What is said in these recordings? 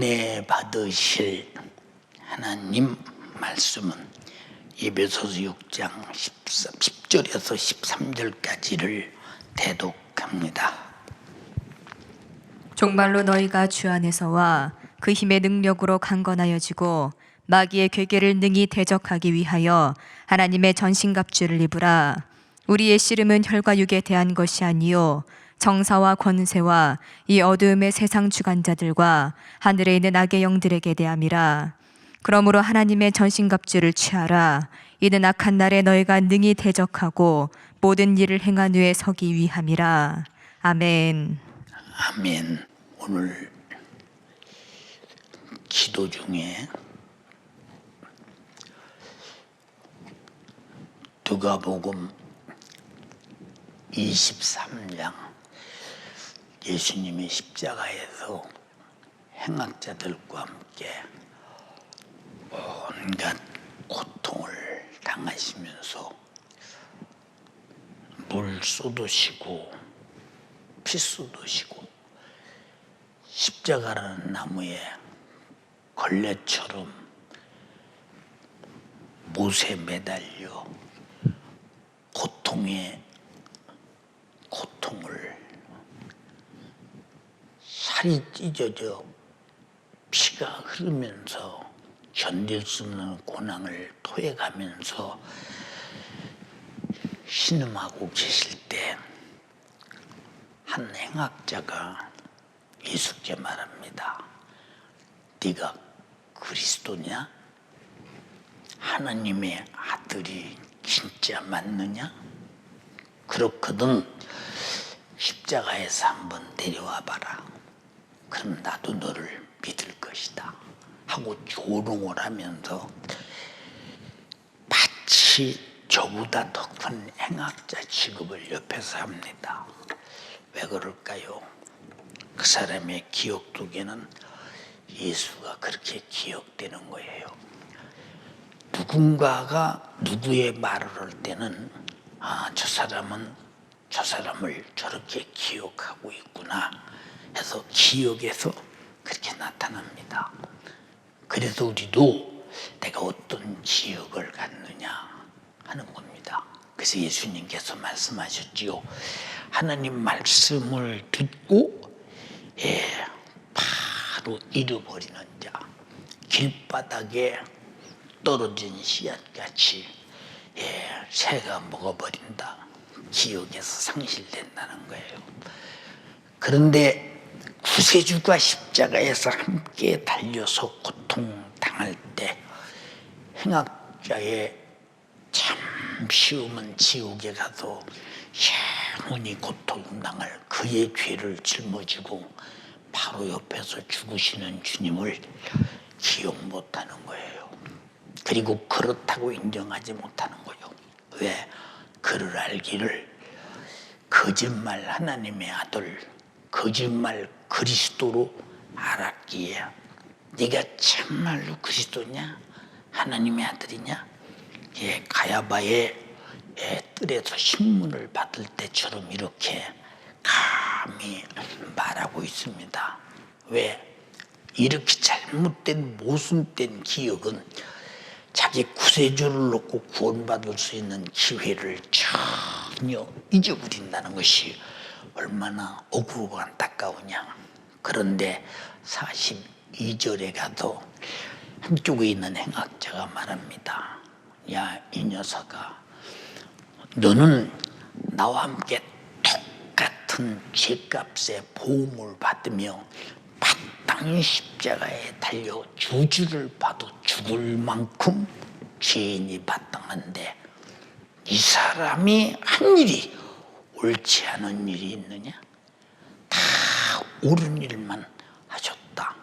은혜 받으실 하나님 말씀은 에베소서 6장 10절에서 13절까지를 대독합니다. 정말로 너희가 주 안에서와 그 힘의 능력으로 강건하여지고 마귀의 괴계를 능히 대적하기 위하여 하나님의 전신갑주를 입으라. 우리의 씨름은 혈과 육에 대한 것이 아니요 정사와 권세와 이 어두움의 세상 주관자들과 하늘에 있는 악의 영들에게 대함이라. 그러므로 하나님의 전신갑주를 취하라. 이는 악한 날에 너희가 능히 대적하고 모든 일을 행한 후에 서기 위함이라. 아멘. 아멘. 오늘 기도 중에 누가복음 23장 예수님이 십자가에서 행악자들과 함께 온갖 고통을 당하시면서 물 쏟으시고 피 쏟으시고 십자가라는 나무에 걸레처럼 못에 매달려 고통에 고통을 살이 찢어져 피가 흐르면서 견딜 수 없는 고난을 토해가면서 신음하고 계실 때 한 행악자가 예수께 말합니다. 네가 그리스도냐? 하나님의 아들이 진짜 맞느냐? 그렇거든 십자가에서 한번 내려와 봐라. 그럼 나도 너를 믿을 것이다 하고 조롱을 하면서 마치 저보다 더 큰 행악자 취급을 옆에서 합니다. 왜 그럴까요? 그 사람의 기억 속에는 예수가 그렇게 기억되는 거예요. 누군가가 누구의 말을 할 때는 저 사람은 저 사람을 저렇게 기억하고 있구나 해서 기억에서 그렇게 나타납니다. 그래서 우리도 내가 어떤 기억을 갖느냐 하는 겁니다. 그래서 예수님께서 말씀하셨지요. 하나님 말씀을 듣고 바로 잃어버리는 자, 길바닥에 떨어진 씨앗같이 새가 먹어버린다. 기억에서 상실된다는 거예요. 그런데 구세주가 십자가에서 함께 달려서 고통당할 때 행악자의 참 쉬움은 지옥에 가서 영원히 고통당할 그의 죄를 짊어지고 바로 옆에서 죽으시는 주님을 기억 못하는 거예요. 그리고 그렇다고 인정하지 못하는 거예요. 왜? 그를 알기를 거짓말 하나님의 아들, 거짓말 그리스도로 알았기에 네가 참말로 그리스도냐? 하나님의 아들이냐? 가야바의 뜰에서 신문을 받을 때처럼 이렇게 감히 말하고 있습니다. 왜? 이렇게 잘못된 모순된 기억은 자기 구세주를 놓고 구원받을 수 있는 기회를 전혀 잊어버린다는 것이 얼마나 억울하고 안타까우냐. 그런데 42절에 가도 한쪽에 있는 행악자가 말합니다. 야, 이 녀석아, 너는 나와 함께 똑같은 죄값의 보험을 받으며 마땅히 십자가에 달려 주주를 봐도 죽을 만큼 죄인이 마땅한데 이 사람이 한 일이 옳지 않은 일이 있느냐? 다 옳은 일만 하셨다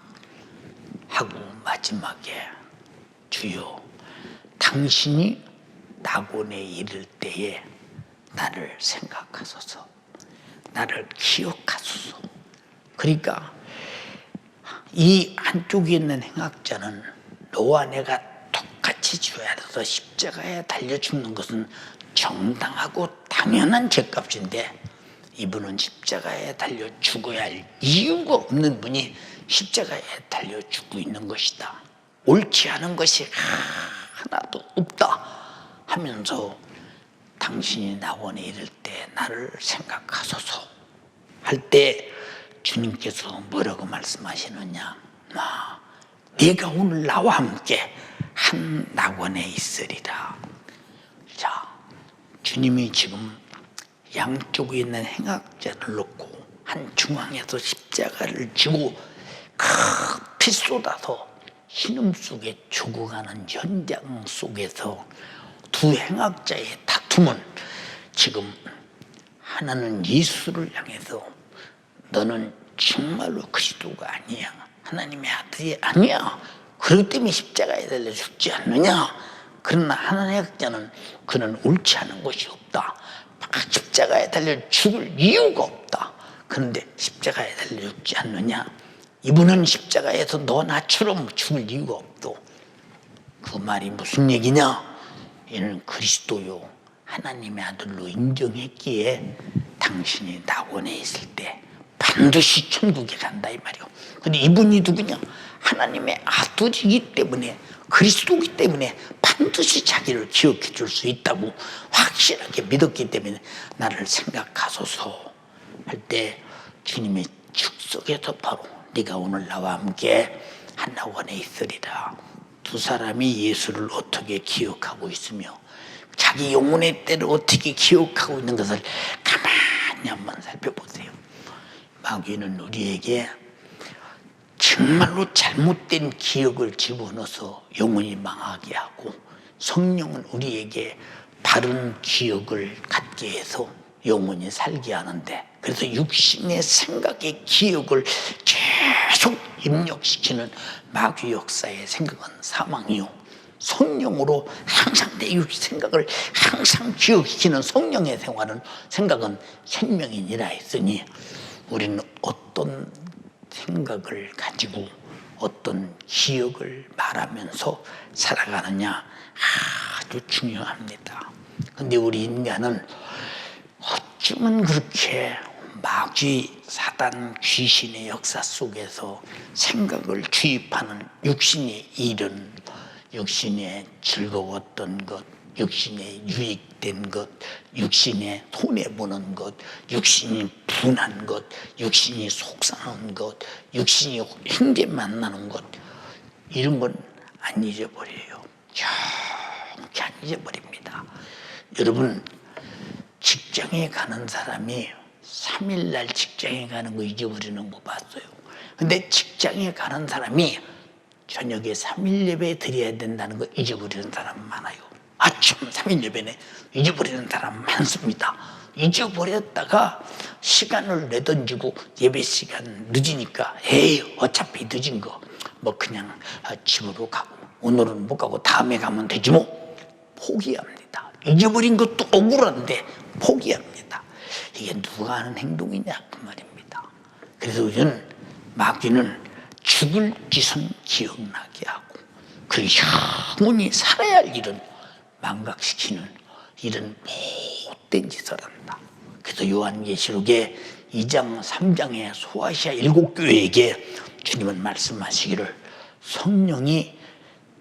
하고 마지막에 주여 당신이 낙원에 이를 때에 나를 생각하소서, 나를 기억하소서. 그러니까 이 한쪽에 있는 행악자는 너와 내가 똑같이 죄에 대해서 십자가에 달려 죽는 것은 정당하고 당연한 죄값인데 이분은 십자가에 달려 죽어야 할 이유가 없는 분이 십자가에 달려 죽고 있는 것이다. 옳지 않은 것이 하나도 없다 하면서 당신이 낙원에 이를 때 나를 생각하소서 할 때 주님께서 뭐라고 말씀하시느냐? 네가 오늘 나와 함께 한 낙원에 있으리라. 자, 주님이 지금 양쪽에 있는 행악자를 놓고 한 중앙에서 십자가를 지고 피 쏟아서 신음 속에 죽어가는 현장 속에서 두 행악자의 다툼은 지금 하나는 예수를 향해서 너는 정말로 그리스도가 아니야, 하나님의 아들이 아니야, 그렇기 때문에 십자가에 달려 죽지 않느냐. 그러나 하나님의 학자는 그는 옳지 않은 것이 없다, 십자가에 달려 죽을 이유가 없다. 그런데 십자가에 달려 죽지 않느냐. 이분은 십자가에서 너 나처럼 죽을 이유가 없도. 그 말이 무슨 얘기냐? 이는 그리스도요 하나님의 아들로 인정했기에 당신이 낙원에 있을 때 반드시 천국에 간다 이 말이요. 근데 이분이 누구냐? 하나님의 아들이기 때문에, 그리스도이기 때문에 반드시 자기를 기억해 줄 수 있다고 확실하게 믿었기 때문에 나를 생각하소서 할 때 주님의 축석에서 바로 네가 오늘 나와 함께 한 낙원에 있으리라. 두 사람이 예수를 어떻게 기억하고 있으며 자기 영혼의 때를 어떻게 기억하고 있는 것을 가만히 한번 살펴보세요. 마귀는 우리에게 정말로 잘못된 기억을 집어넣어서 영혼이 망하게 하고, 성령은 우리에게 바른 기억을 갖게 해서 영혼이 살게 하는데, 그래서 육신의 생각의 기억을 계속 입력시키는 마귀 역사의 생각은 사망이요, 성령으로 항상 내 생각을 항상 기억시키는 성령의 생각은 생명이니라 했으니, 우리는 어떤 생각을 가지고 어떤 기억을 말하면서 살아가느냐 아주 중요합니다. 근데 우리 인간은 어쩌면 그렇게 마귀, 사단, 귀신의 역사 속에서 생각을 주입하는 육신의 일은, 육신의 즐거웠던 것, 육신의 유익된 것, 육신의 손해보는 것, 육신이 분한 것, 육신이 속상한 것, 육신이 형제 만나는 것, 이런 건 안 잊어버려요. 정확히 안 잊어버립니다. 여러분, 직장에 가는 사람이 3일날 직장에 가는 거 잊어버리는 거 봤어요. 근데 직장에 가는 사람이 저녁에 3일 예배 드려야 된다는 거 잊어버리는 사람 많아요. 아침 3일 예배네 잊어버리는 사람 많습니다. 잊어버렸다가 시간을 내던지고 예배 시간 늦으니까 에이 어차피 늦은 거 뭐 그냥 집으로 가고, 오늘은 못 가고 다음에 가면 되지 뭐, 포기합니다. 잊어버린 것도 억울한데 포기합니다. 이게 누가 하는 행동이냐 그 말입니다. 그래서 우리는, 마귀는 죽을 짓은 기억나게 하고 그 영원히 살아야 할 일은 망각시키는 이런 못된 짓을 한다. 그래서 요한계시록의 2장 3장의 소아시아 7교회에게 주님은 말씀하시기를 성령이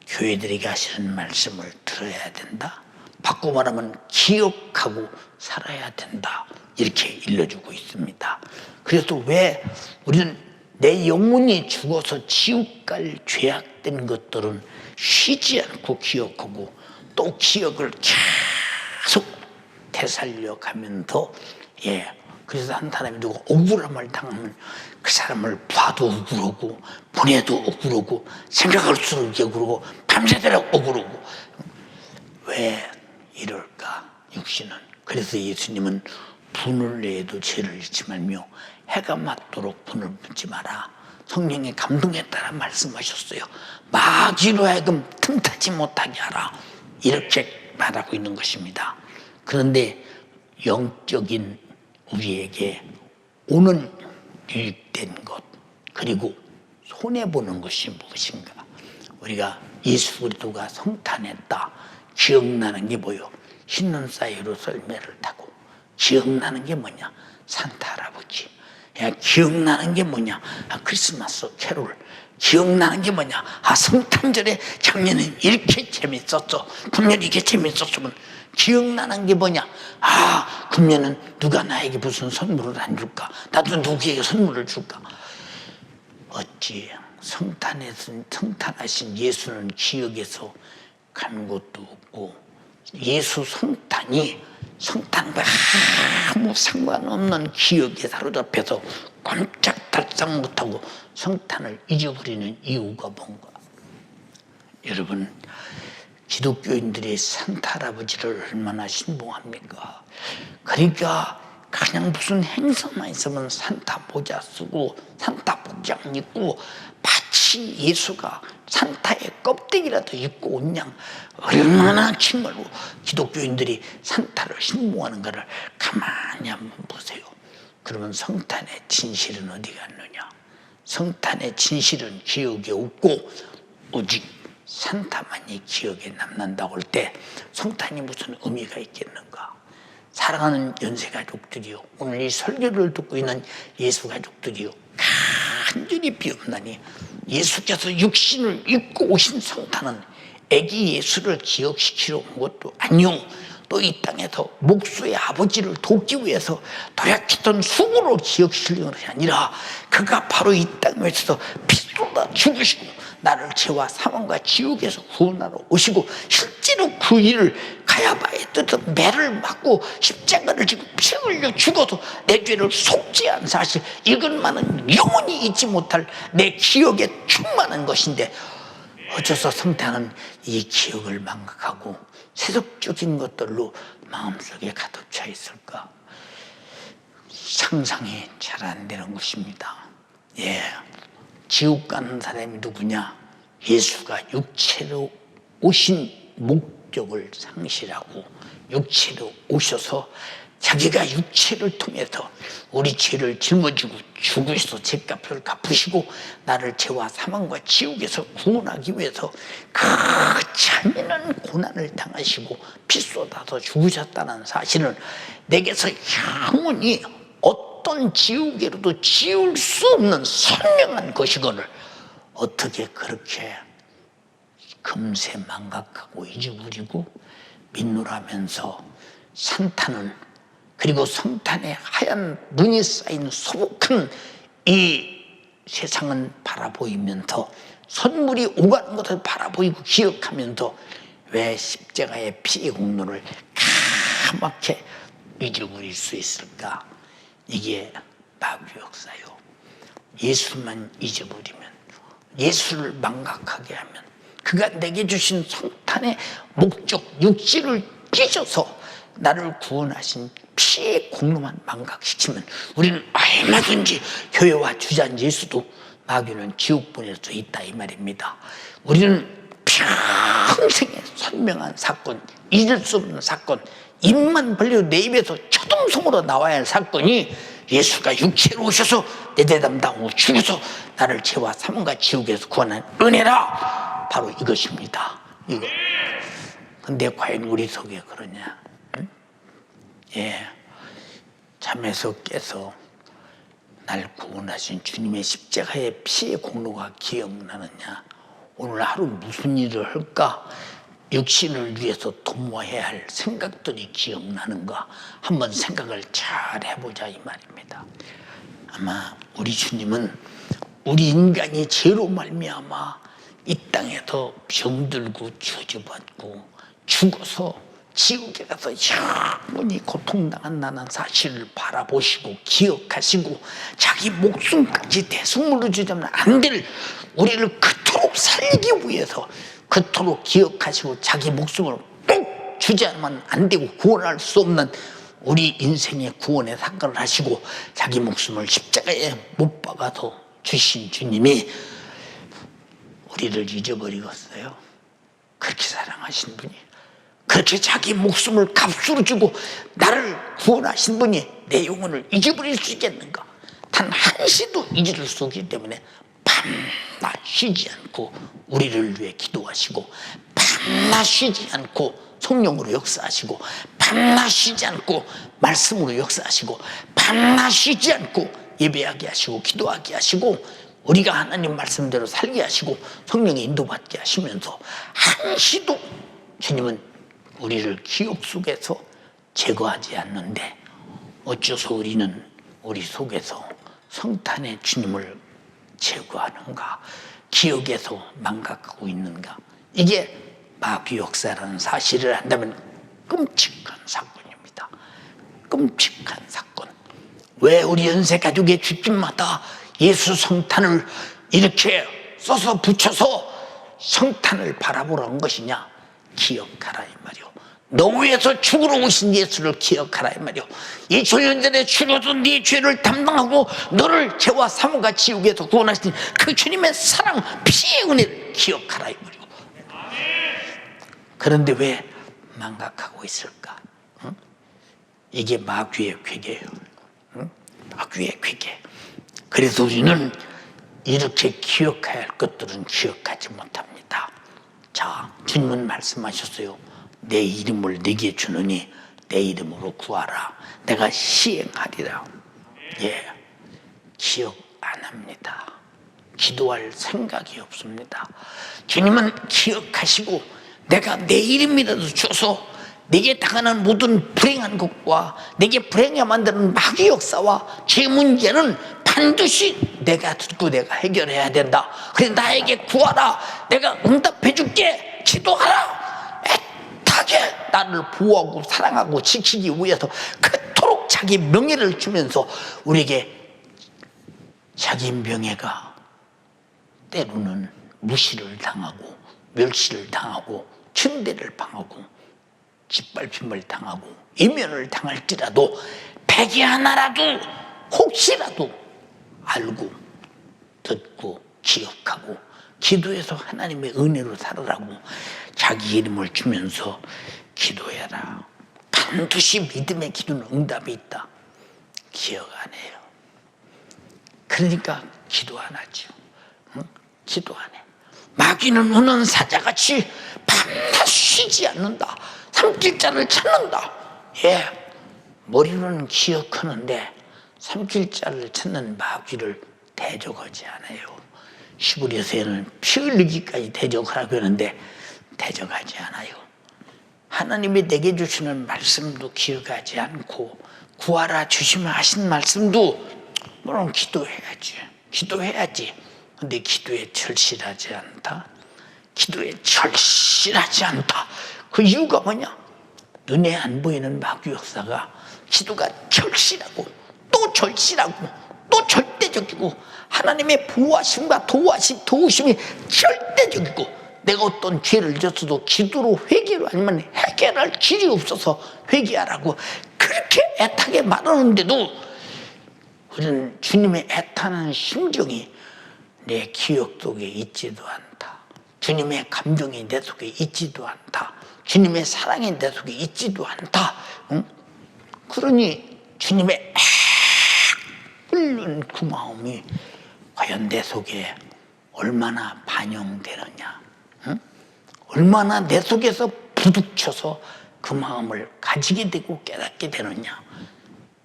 교회들에게 하시는 말씀을 들어야 된다, 바꿔 말하면 기억하고 살아야 된다, 이렇게 일러주고 있습니다. 그래서 왜 우리는 내 영혼이 죽어서 지옥 갈 죄악된 것들은 쉬지 않고 기억하고 또 기억을 계속 되살려 가면서, 그래서 한 사람이 누가 억울함을 당하면 그 사람을 봐도 억울하고 보내도 억울하고 생각할수록 억울하고 밤새도록 억울하고. 왜 이럴까 육신은? 그래서 예수님은 분을 내도 죄를 짓지 말며 해가 맞도록 분을 묻지 마라. 성령의 감동에 따라 말씀하셨어요. 마귀로 하여금 틈타지 못하게 하라, 이렇게 말하고 있는 것입니다. 그런데 영적인 우리에게 오는 유익된 것, 그리고 손해보는 것이 무엇인가? 우리가 예수 그리스도가 성탄했다 기억나는 게 뭐요? 흰눈 사이로 썰매를 타고. 기억나는 게 뭐냐? 산타 할아버지. 야, 기억나는 게 뭐냐? 아, 크리스마스 캐롤. 기억나는 게 뭐냐? 아, 성탄절에 작년에 이렇게 재밌었어. 금년 이게 재밌었으면 기억나는 게 뭐냐? 아, 금년은 누가 나에게 무슨 선물을 안 줄까? 나도 누구에게 선물을 줄까? 어찌 성탄하신 예수는 기억에서 간 것도 없고, 예수 성탄과 아무 상관없는 기억에 사로잡혀서 꼼짝달싹 못하고 성탄을 잊어버리는 이유가 뭔가? 여러분, 기독교인들이 산타 할아버지를 얼마나 신봉합니까? 그러니까 그냥 무슨 행사만 있으면 산타 모자 쓰고 산타 복장 입고 마치 예수가 산타의 껍데기라도 입고 온 양, 얼마나 정말로 기독교인들이 산타를 신봉하는가를 가만히 한번 보세요. 그러면 성탄의 진실은 어디 갔느냐? 성탄의 진실은 기억에 없고 오직 산타만이 기억에 남는다고 할 때 성탄이 무슨 의미가 있겠는가? 사랑하는 연세가족들이요, 오늘 이 설교를 듣고 있는 예수가족들이요, 간절히 비옵나니 예수께서 육신을 입고 오신 성탄은 애기 예수를 기억시키러 온 것도 아니요, 또 이 땅에서 목수의 아버지를 돕기 위해서 도약했던 수고로 기억시키는 것이 아니라 그가 바로 이 땅에서 피 쏟아 죽으시고 나를 죄와 사망과 지옥에서 구원하러 오시고 실제로 그 일을 가야바의 뜻으로 매를 맞고 십자가를 지고 피 흘려 죽어서 내 죄를 속죄한 사실, 이것만은 영원히 잊지 못할 내 기억에 충만한 것인데 어째서 성탄은 이 기억을 망각하고 세속적인 것들로 마음속에 가득 차 있을까? 상상이 잘 안 되는 것입니다. 예, 지옥 가는 사람이 누구냐? 예수가 육체로 오신 목적을 상실하고 육체로 오셔서 자기가 육체를 통해서 우리 죄를 짊어지고 죽으셔서 죄값을 갚으시고 나를 죄와 사망과 지옥에서 구원하기 위해서 그 잔인한 고난을 당하시고 피 쏟아서 죽으셨다는 사실은 내게서 영원히 어떤 지우개로도 지울 수 없는 선명한 것이거늘 어떻게 그렇게 금세 망각하고 잊어버리고 민노라면서 산타는, 그리고 성탄에 하얀 눈이 쌓인 소복한 이 세상은 바라보이면서 선물이 오가는 것을 바라보이고 기억하면서 왜 십자가의 피의 공로를 까맣게 잊어버릴 수 있을까? 이게 마귀 역사요. 예수만 잊어버리면, 예수를 망각하게 하면, 그가 내게 주신 성탄의 목적 육지를 찢어서 나를 구원하신 피의 공로만 망각시키면 우리는 얼마든지 교회와 주장 예수도 마귀는 지옥 보낼 수 있다 이 말입니다. 우리는 평생의 선명한 사건, 잊을 수 없는 사건, 입만 벌려도 내 입에서 초등성으로 나와야 할 사건이 예수가 육체로 오셔서 내 죄 담당하고 죽어서 나를 죄와 사망과 지옥에서 구원한 은혜라, 바로 이것입니다. 이거. 근데 과연 우리 속에 그러냐? 응? 예, 잠에서 깨서 날 구원하신 주님의 십자가의 피의 공로가 기억나느냐? 오늘 하루 무슨 일을 할까? 육신을 위해서 도모해야 할 생각들이 기억나는가? 한번 생각을 잘 해보자 이 말입니다. 아마 우리 주님은 우리 인간이 죄로 말미암아 이 땅에서 병들고 저주받고 죽어서 지옥에 가서 영원히 고통당한다는 사실을 바라보시고 기억하시고 자기 목숨까지 대속물로 주자면 안 될 우리를 그토록 살리기 위해서 그토록 기억하시고 자기 목숨을 꼭 주지 않으면 안 되고 구원할 수 없는 우리 인생의 구원의 사건을 하시고 자기 목숨을 십자가에 못 박아서 주신 주님이 우리를 잊어버리겠어요? 그렇게 사랑하신 분이, 그렇게 자기 목숨을 값으로 주고 나를 구원하신 분이 내 영혼을 잊어버릴 수 있겠는가? 단 한시도 잊을 수 없기 때문에 밤낮 쉬지 않고 우리를 위해 기도하시고 밤낮 쉬지 않고 성령으로 역사하시고 밤낮 쉬지 않고 말씀으로 역사하시고 밤낮 쉬지 않고 예배하게 하시고 기도하게 하시고 우리가 하나님 말씀대로 살게 하시고 성령의 인도받게 하시면서 한시도 주님은 우리를 기억 속에서 제거하지 않는데 어째서 우리는 우리 속에서 성탄의 주님을 제거하는가, 기억에서 망각하고 있는가. 이게 마귀 역사라는 사실을 안다면 끔찍한 사건입니다. 끔찍한 사건. 왜 우리 연세 가족의 집집마다 예수 성탄을 이렇게 써서 붙여서 성탄을 바라보라는 것이냐? 기억하라 이 말이요. 너 위해서 죽으러 오신 예수를 기억하라 이 말이요. 2000년 전에 죽어서 네 죄를 담당하고 너를 죄와 사망과 지옥에서 구원하신 그 주님의 사랑, 피의 은혜를 기억하라 이 말이요. 그런데 왜 망각하고 있을까? 응? 이게 마귀의 괴계예요. 응? 마귀의 괴계. 그래서 우리는 이렇게 기억해야 할 것들은 기억하지 못합니다. 자, 주님은 말씀하셨어요. 내 이름을 네게 주느니 내 이름으로 구하라. 내가 시행하리라. 예, 기억 안 합니다. 기도할 생각이 없습니다. 주님은 기억하시고 내가 내 이름이라도 줘서 내게 당하는 모든 불행한 것과 내게 불행하게 만드는 마귀 역사와 죄 문제는 반드시 내가 듣고 내가 해결해야 된다. 그래서 나에게 구하라. 내가 응답해 줄게. 기도하라. 애타게 나를 보호하고 사랑하고 지키기 위해서 그토록 자기 명예를 주면서 우리에게 자기 명예가 때로는 무시를 당하고 멸시를 당하고 침대를 당하고 짓밟힘을 당하고 이면을 당할지라도 백이 하나라도 혹시라도 알고 듣고 기억하고 기도해서 하나님의 은혜로 살아라고 자기 이름을 주면서 기도해라. 반드시 믿음의 기도는 응답이 있다. 기억 안 해요. 그러니까 기도 안 하죠. 응? 기도 안 해. 마귀는 우는 사자같이 밤낮 쉬지 않는다. 삼킬자를 찾는다. 예, 머리로는 기억하는데 삼킬자를 찾는 마귀를 대적하지 않아요. 히브리서에는 피 흘리기까지 대적하라고 하는데 대적하지 않아요. 하나님이 내게 주시는 말씀도 기억하지 않고 구하라 주시면 하신 말씀도 물론 기도해야지. 근데 기도에 절실하지 않다. 기도에 절실하지 않다. 그 이유가 뭐냐? 눈에 안 보이는 마귀 역사가 기도가 절실하고 또 절실하고 또 절대적이고 하나님의 보호하심과 도우심이 절대적이고 내가 어떤 죄를 졌어도 기도로 회개로 아니면 해결할 길이 없어서 회개하라고 그렇게 애타게 말하는데도 우리는 주님의 애타는 심정이 내 기억 속에 있지도 않다. 주님의 감정이 내 속에 있지도 않다. 주님의 사랑이 내 속에 있지도 않다. 응? 그러니 주님의 끓는 그 마음이 과연 내 속에 얼마나 반영되느냐, 응? 얼마나 내 속에서 부딪혀서 그 마음을 가지게 되고 깨닫게 되느냐.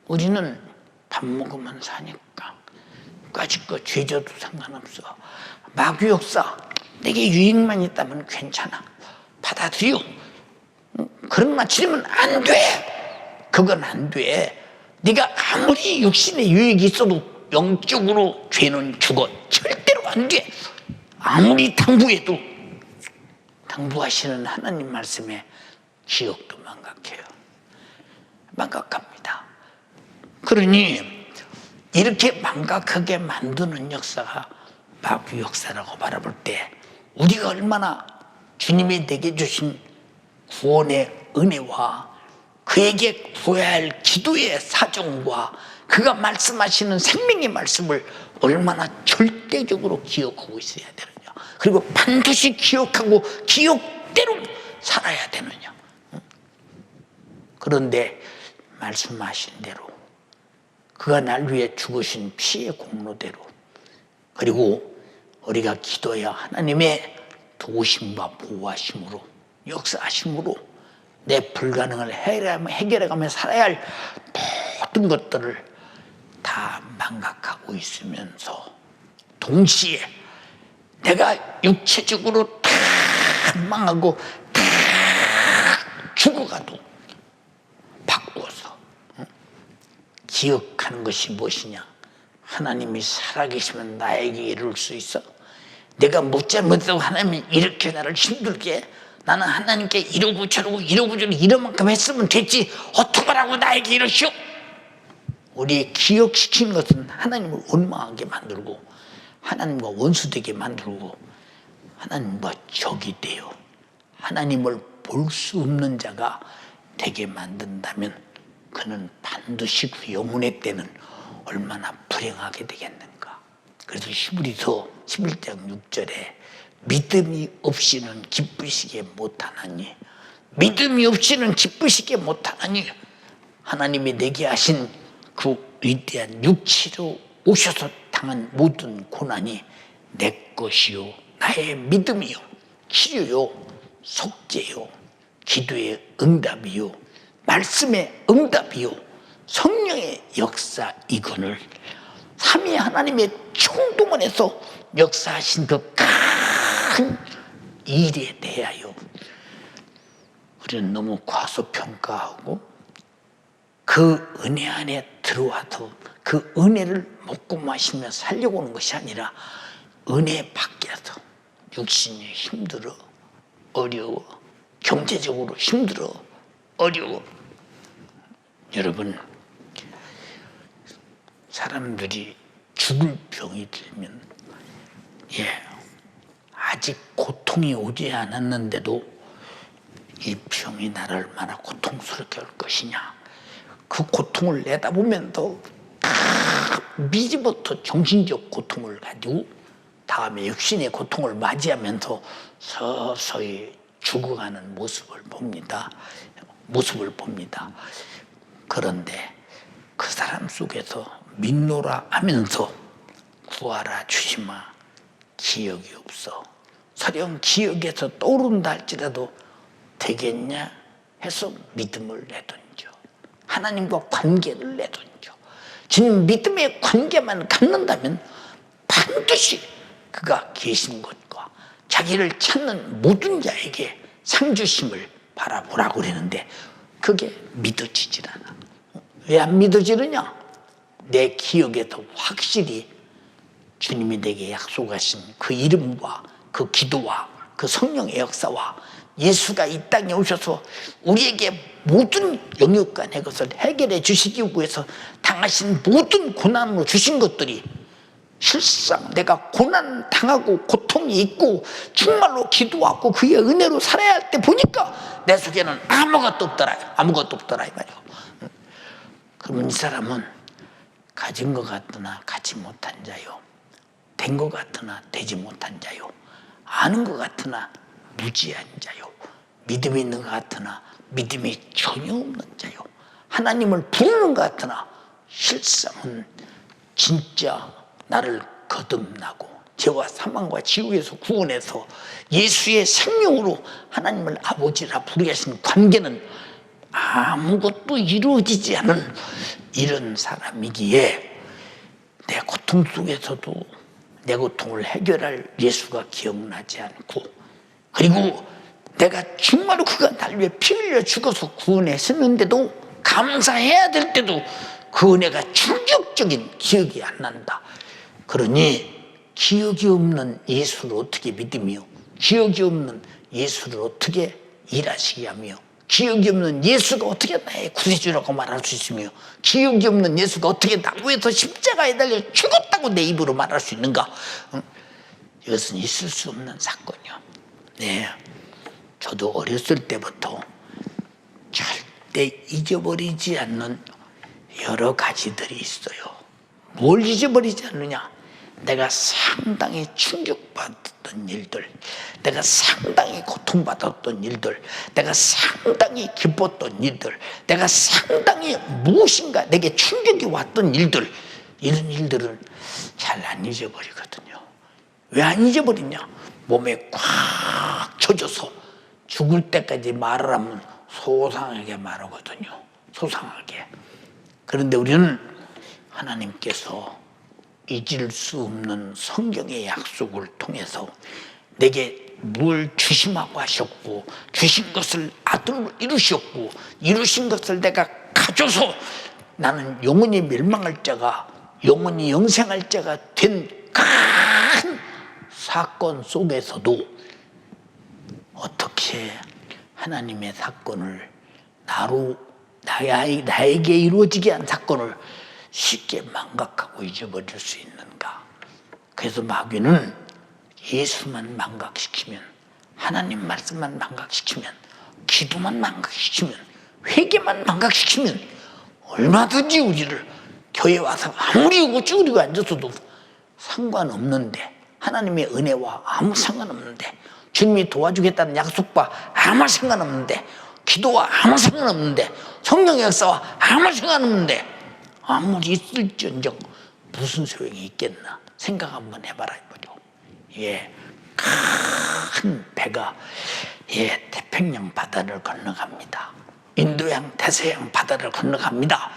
우리는 밥 먹으면 사니까 까짓거 죄져도 상관없어. 마귀 역사 내게 유익만 있다면 괜찮아. 받아들여. 그런 말 치르면 안 돼. 그건 안 돼. 네가 아무리 육신의 유익이 있어도 영적으로 죄는 죽어. 절대로 안 돼. 아무리 당부해도 당부하시는 하나님 말씀에 기억도 망각해요. 망각합니다. 그러니 이렇게 망각하게 만드는 역사가 마귀 역사라고 바라볼 때 우리가 얼마나 주님이 내게 주신 구원의 은혜와 그에게 구해야 할 기도의 사정과 그가 말씀하시는 생명의 말씀을 얼마나 절대적으로 기억하고 있어야 되느냐. 그리고 반드시 기억하고 기억대로 살아야 되느냐. 그런데 말씀하신 대로 그가 날 위해 죽으신 피의 공로대로 그리고 우리가 기도해야 하나님의 도우심과 보호하심으로 역사하심으로 내 불가능을 해결해가며 살아야 할 모든 것들을 다 망각하고 있으면서 동시에 내가 육체적으로 다 망하고 다 죽어가도 바꾸어서 기억하는 것이 무엇이냐? 하나님이 살아계시면 나에게 이룰 수 있어? 내가 못잘못해도 하나님이 이렇게 나를 힘들게 나는 하나님께 이러고 저러고 이러만큼 했으면 됐지 어떡하라고 나에게 이러시오? 우리 기억시키는 것은 하나님을 원망하게 만들고 하나님과 원수되게 만들고 하나님과 적이 되어 하나님을 볼 수 없는 자가 되게 만든다면 그는 반드시 그 영혼의 때는 얼마나 불행하게 되겠는가. 그래서 히브리서 11장 6절에 믿음이 없이는 기쁘시게 못하나니 믿음이 없이는 기쁘시게 못하나니 하나님이 내게 하신 그 위대한 육체로 오셔서 당한 모든 고난이 내 것이요 나의 믿음이요 치료요 속죄요 기도의 응답이요 말씀의 응답이요 성령의 역사 이건을 삼위 하나님의 총동원해서 역사하신 그 큰 일에 대하여 우리는 너무 과소평가하고 그 은혜 안에 들어와서 그 은혜를 먹고 마시며 살려고 하는 것이 아니라 은혜 밖에서 육신이 힘들어 어려워 경제적으로 힘들어 어려워. 여러분 사람들이 죽을 병이 들면 아직 고통이 오지 않았는데도 이 병이 나를 얼마나 고통스럽게 할 것이냐 그 고통을 내다보면서 미리부터 정신적 고통을 가지고 다음에 육신의 고통을 맞이하면서 서서히 죽어가는 모습을 봅니다. 그런데 그 사람 속에서 믿노라 하면서 구하라 주시마 기억이 없어. 설령 기억에서 떠오른다 할지라도 되겠냐 해서 믿음을 내던져. 하나님과 관계를 내던져. 주님 믿음의 관계만 갖는다면 반드시 그가 계신 것과 자기를 찾는 모든 자에게 상 주심을 바라보라고 그러는데 그게 믿어지질 않아. 왜 안 믿어지느냐? 내 기억에서 확실히 주님이 내게 약속하신 그 이름과 그 기도와 그 성령의 역사와 예수가 이 땅에 오셔서 우리에게 모든 영역과 내 것을 해결해 주시기 위해서 당하신 모든 고난으로 주신 것들이 실상 내가 고난 당하고 고통이 있고 정말로 기도하고 그의 은혜로 살아야 할 때 보니까 내 속에는 아무것도 없더라 이 말이야. 그러면 이 사람은 가진 것 같으나 갖지 못한 자요, 된 것 같으나 되지 못한 자요, 아는 것 같으나 무지한 자요, 믿음이 있는 것 같으나 믿음이 전혀 없는 자요, 하나님을 부르는 것 같으나 실상은 진짜 나를 거듭나고 죄와 사망과 지옥에서 구원해서 예수의 생명으로 하나님을 아버지라 부르게 하신 관계는 아무것도 이루어지지 않은 이런 사람이기에 내 고통 속에서도 내 고통을 해결할 예수가 기억나지 않고, 그리고 내가 정말로 그가 날 위해 피 흘려 죽어서 구원했었는데도 감사해야 될 때도 그 은혜가 충격적인 기억이 안 난다. 그러니 기억이 없는 예수를 어떻게 믿으며, 기억이 없는 예수를 어떻게 일하시게 하며, 기억이 없는 예수가 어떻게 나의 구세주라고 말할 수 있으며, 기억이 없는 예수가 어떻게 나무에서 십자가에 달려 죽었다고 내 입으로 말할 수 있는가? 이것은 있을 수 없는 사건이요. 네, 저도 어렸을 때부터 절대 잊어버리지 않는 여러 가지들이 있어요. 뭘 잊어버리지 않느냐? 내가 상당히 충격받았던 일들, 내가 상당히 고통받았던 일들, 내가 상당히 기뻤던 일들, 내가 상당히 무엇인가 내게 충격이 왔던 일들, 이런 일들은 잘 안 잊어버리거든요. 왜 안 잊어버리냐? 몸에 꽉 젖어서 죽을 때까지 말을 하면 소상하게 말하거든요. 소상하게. 그런데 우리는 하나님께서 잊을 수 없는 성경의 약속을 통해서 내게 뭘 주심하고 하셨고, 주신 것을 아들로 이루셨고, 이루신 것을 내가 가져서 나는 영원히 멸망할 자가 영원히 영생할 자가 된 큰 사건 속에서도 어떻게 하나님의 사건을 나에게 이루어지게 한 사건을 쉽게 망각하고 잊어버릴 수 있는가? 그래서 마귀는 예수만 망각시키면, 하나님 말씀만 망각시키면, 기도만 망각시키면, 회개만 망각시키면 얼마든지 우리를 교회 와서 아무리 우쭈그리고 앉았어도 상관없는데, 하나님의 은혜와 아무 상관없는데, 주님이 도와주겠다는 약속과 아무 상관없는데, 기도와 아무 상관없는데, 성령의 역사와 아무 상관없는데, 아무리 있을지언정 무슨 소용이 있겠나 생각 한번 해봐라 이거죠. 큰 배가 태평양 바다를 건너갑니다. 인도양 대서양 바다를 건너갑니다.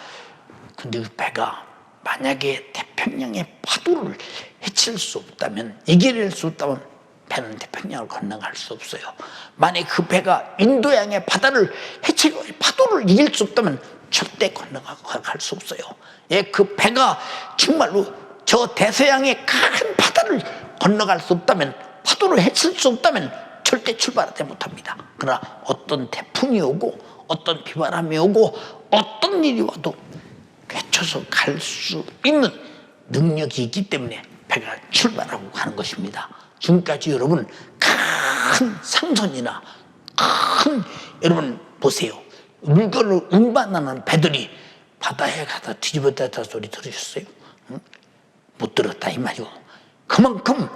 근데 그 배가 만약에 태평양의 파도를 헤칠 수 없다면, 이겨낼 수 없다면 배는 태평양을 건너갈 수 없어요. 만약 그 배가 인도양의 바다를 헤치고 파도를 이길 수 없다면 절대 건너갈 수 없어요. 그 배가 정말로 저 대서양의 큰 바다를 건너갈 수 없다면, 파도를 헤칠 수 없다면 절대 출발하지 못합니다. 그러나 어떤 태풍이 오고 어떤 비바람이 오고 어떤 일이 와도 헤쳐서 갈 수 있는 능력이 있기 때문에 배가 출발하고 가는 것입니다. 지금까지 여러분 큰 상선이나 여러분 보세요. 물건을 운반하는 배들이 바다에 가다 뒤집어졌다 소리 들으셨어요? 응? 못 들었다 이 말이고, 그만큼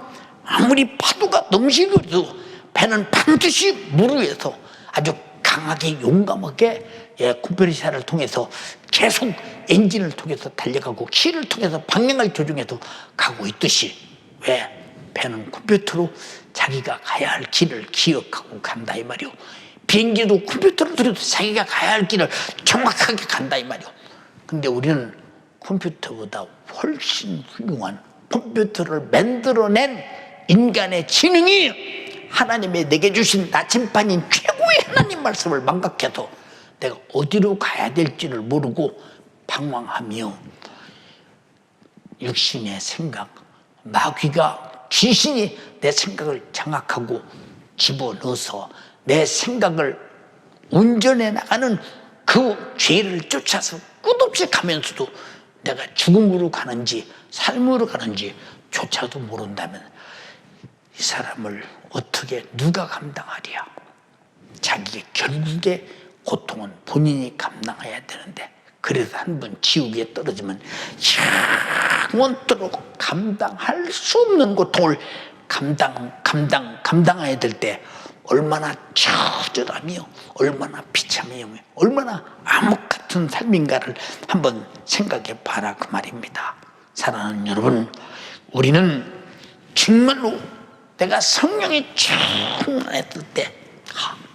아무리 파도가 넘치고도 배는 반드시 물 위에서 아주 강하게 용감하게 컴프레셔를 통해서 계속 엔진을 통해서 달려가고 키를 통해서 방향을 조정해서 가고 있듯이, 왜? 배는 컴퓨터로 자기가 가야 할 길을 기억하고 간다 이 말이오. 비행기도 컴퓨터를 들여서 자기가 가야 할 길을 정확하게 간다 이 말이오. 근데 우리는 컴퓨터보다 훨씬 훌륭한 컴퓨터를 만들어낸 인간의 지능이 하나님의 내게 주신 나침반인 최고의 하나님 말씀을 망각해서 내가 어디로 가야 될지를 모르고 방황하며 육신의 생각, 마귀가 귀신이 내 생각을 장악하고 집어넣어서 내 생각을 운전해 나가는 그 죄를 쫓아서 끝없이 가면서도 내가 죽음으로 가는지 삶으로 가는지 조차도 모른다면 이 사람을 어떻게 누가 감당하랴? 자기의 결국의 고통은 본인이 감당해야 되는데, 그래서 한 번 지옥에 떨어지면 영원토록 감당할 수 없는 고통을 감당해야 될 때 얼마나 처절하며 얼마나 비참하며 얼마나 암흑 같은 삶인가를 한번 생각해 봐라 그 말입니다. 사랑하는 여러분, 우리는 정말로 내가 성령이 충만했을 때,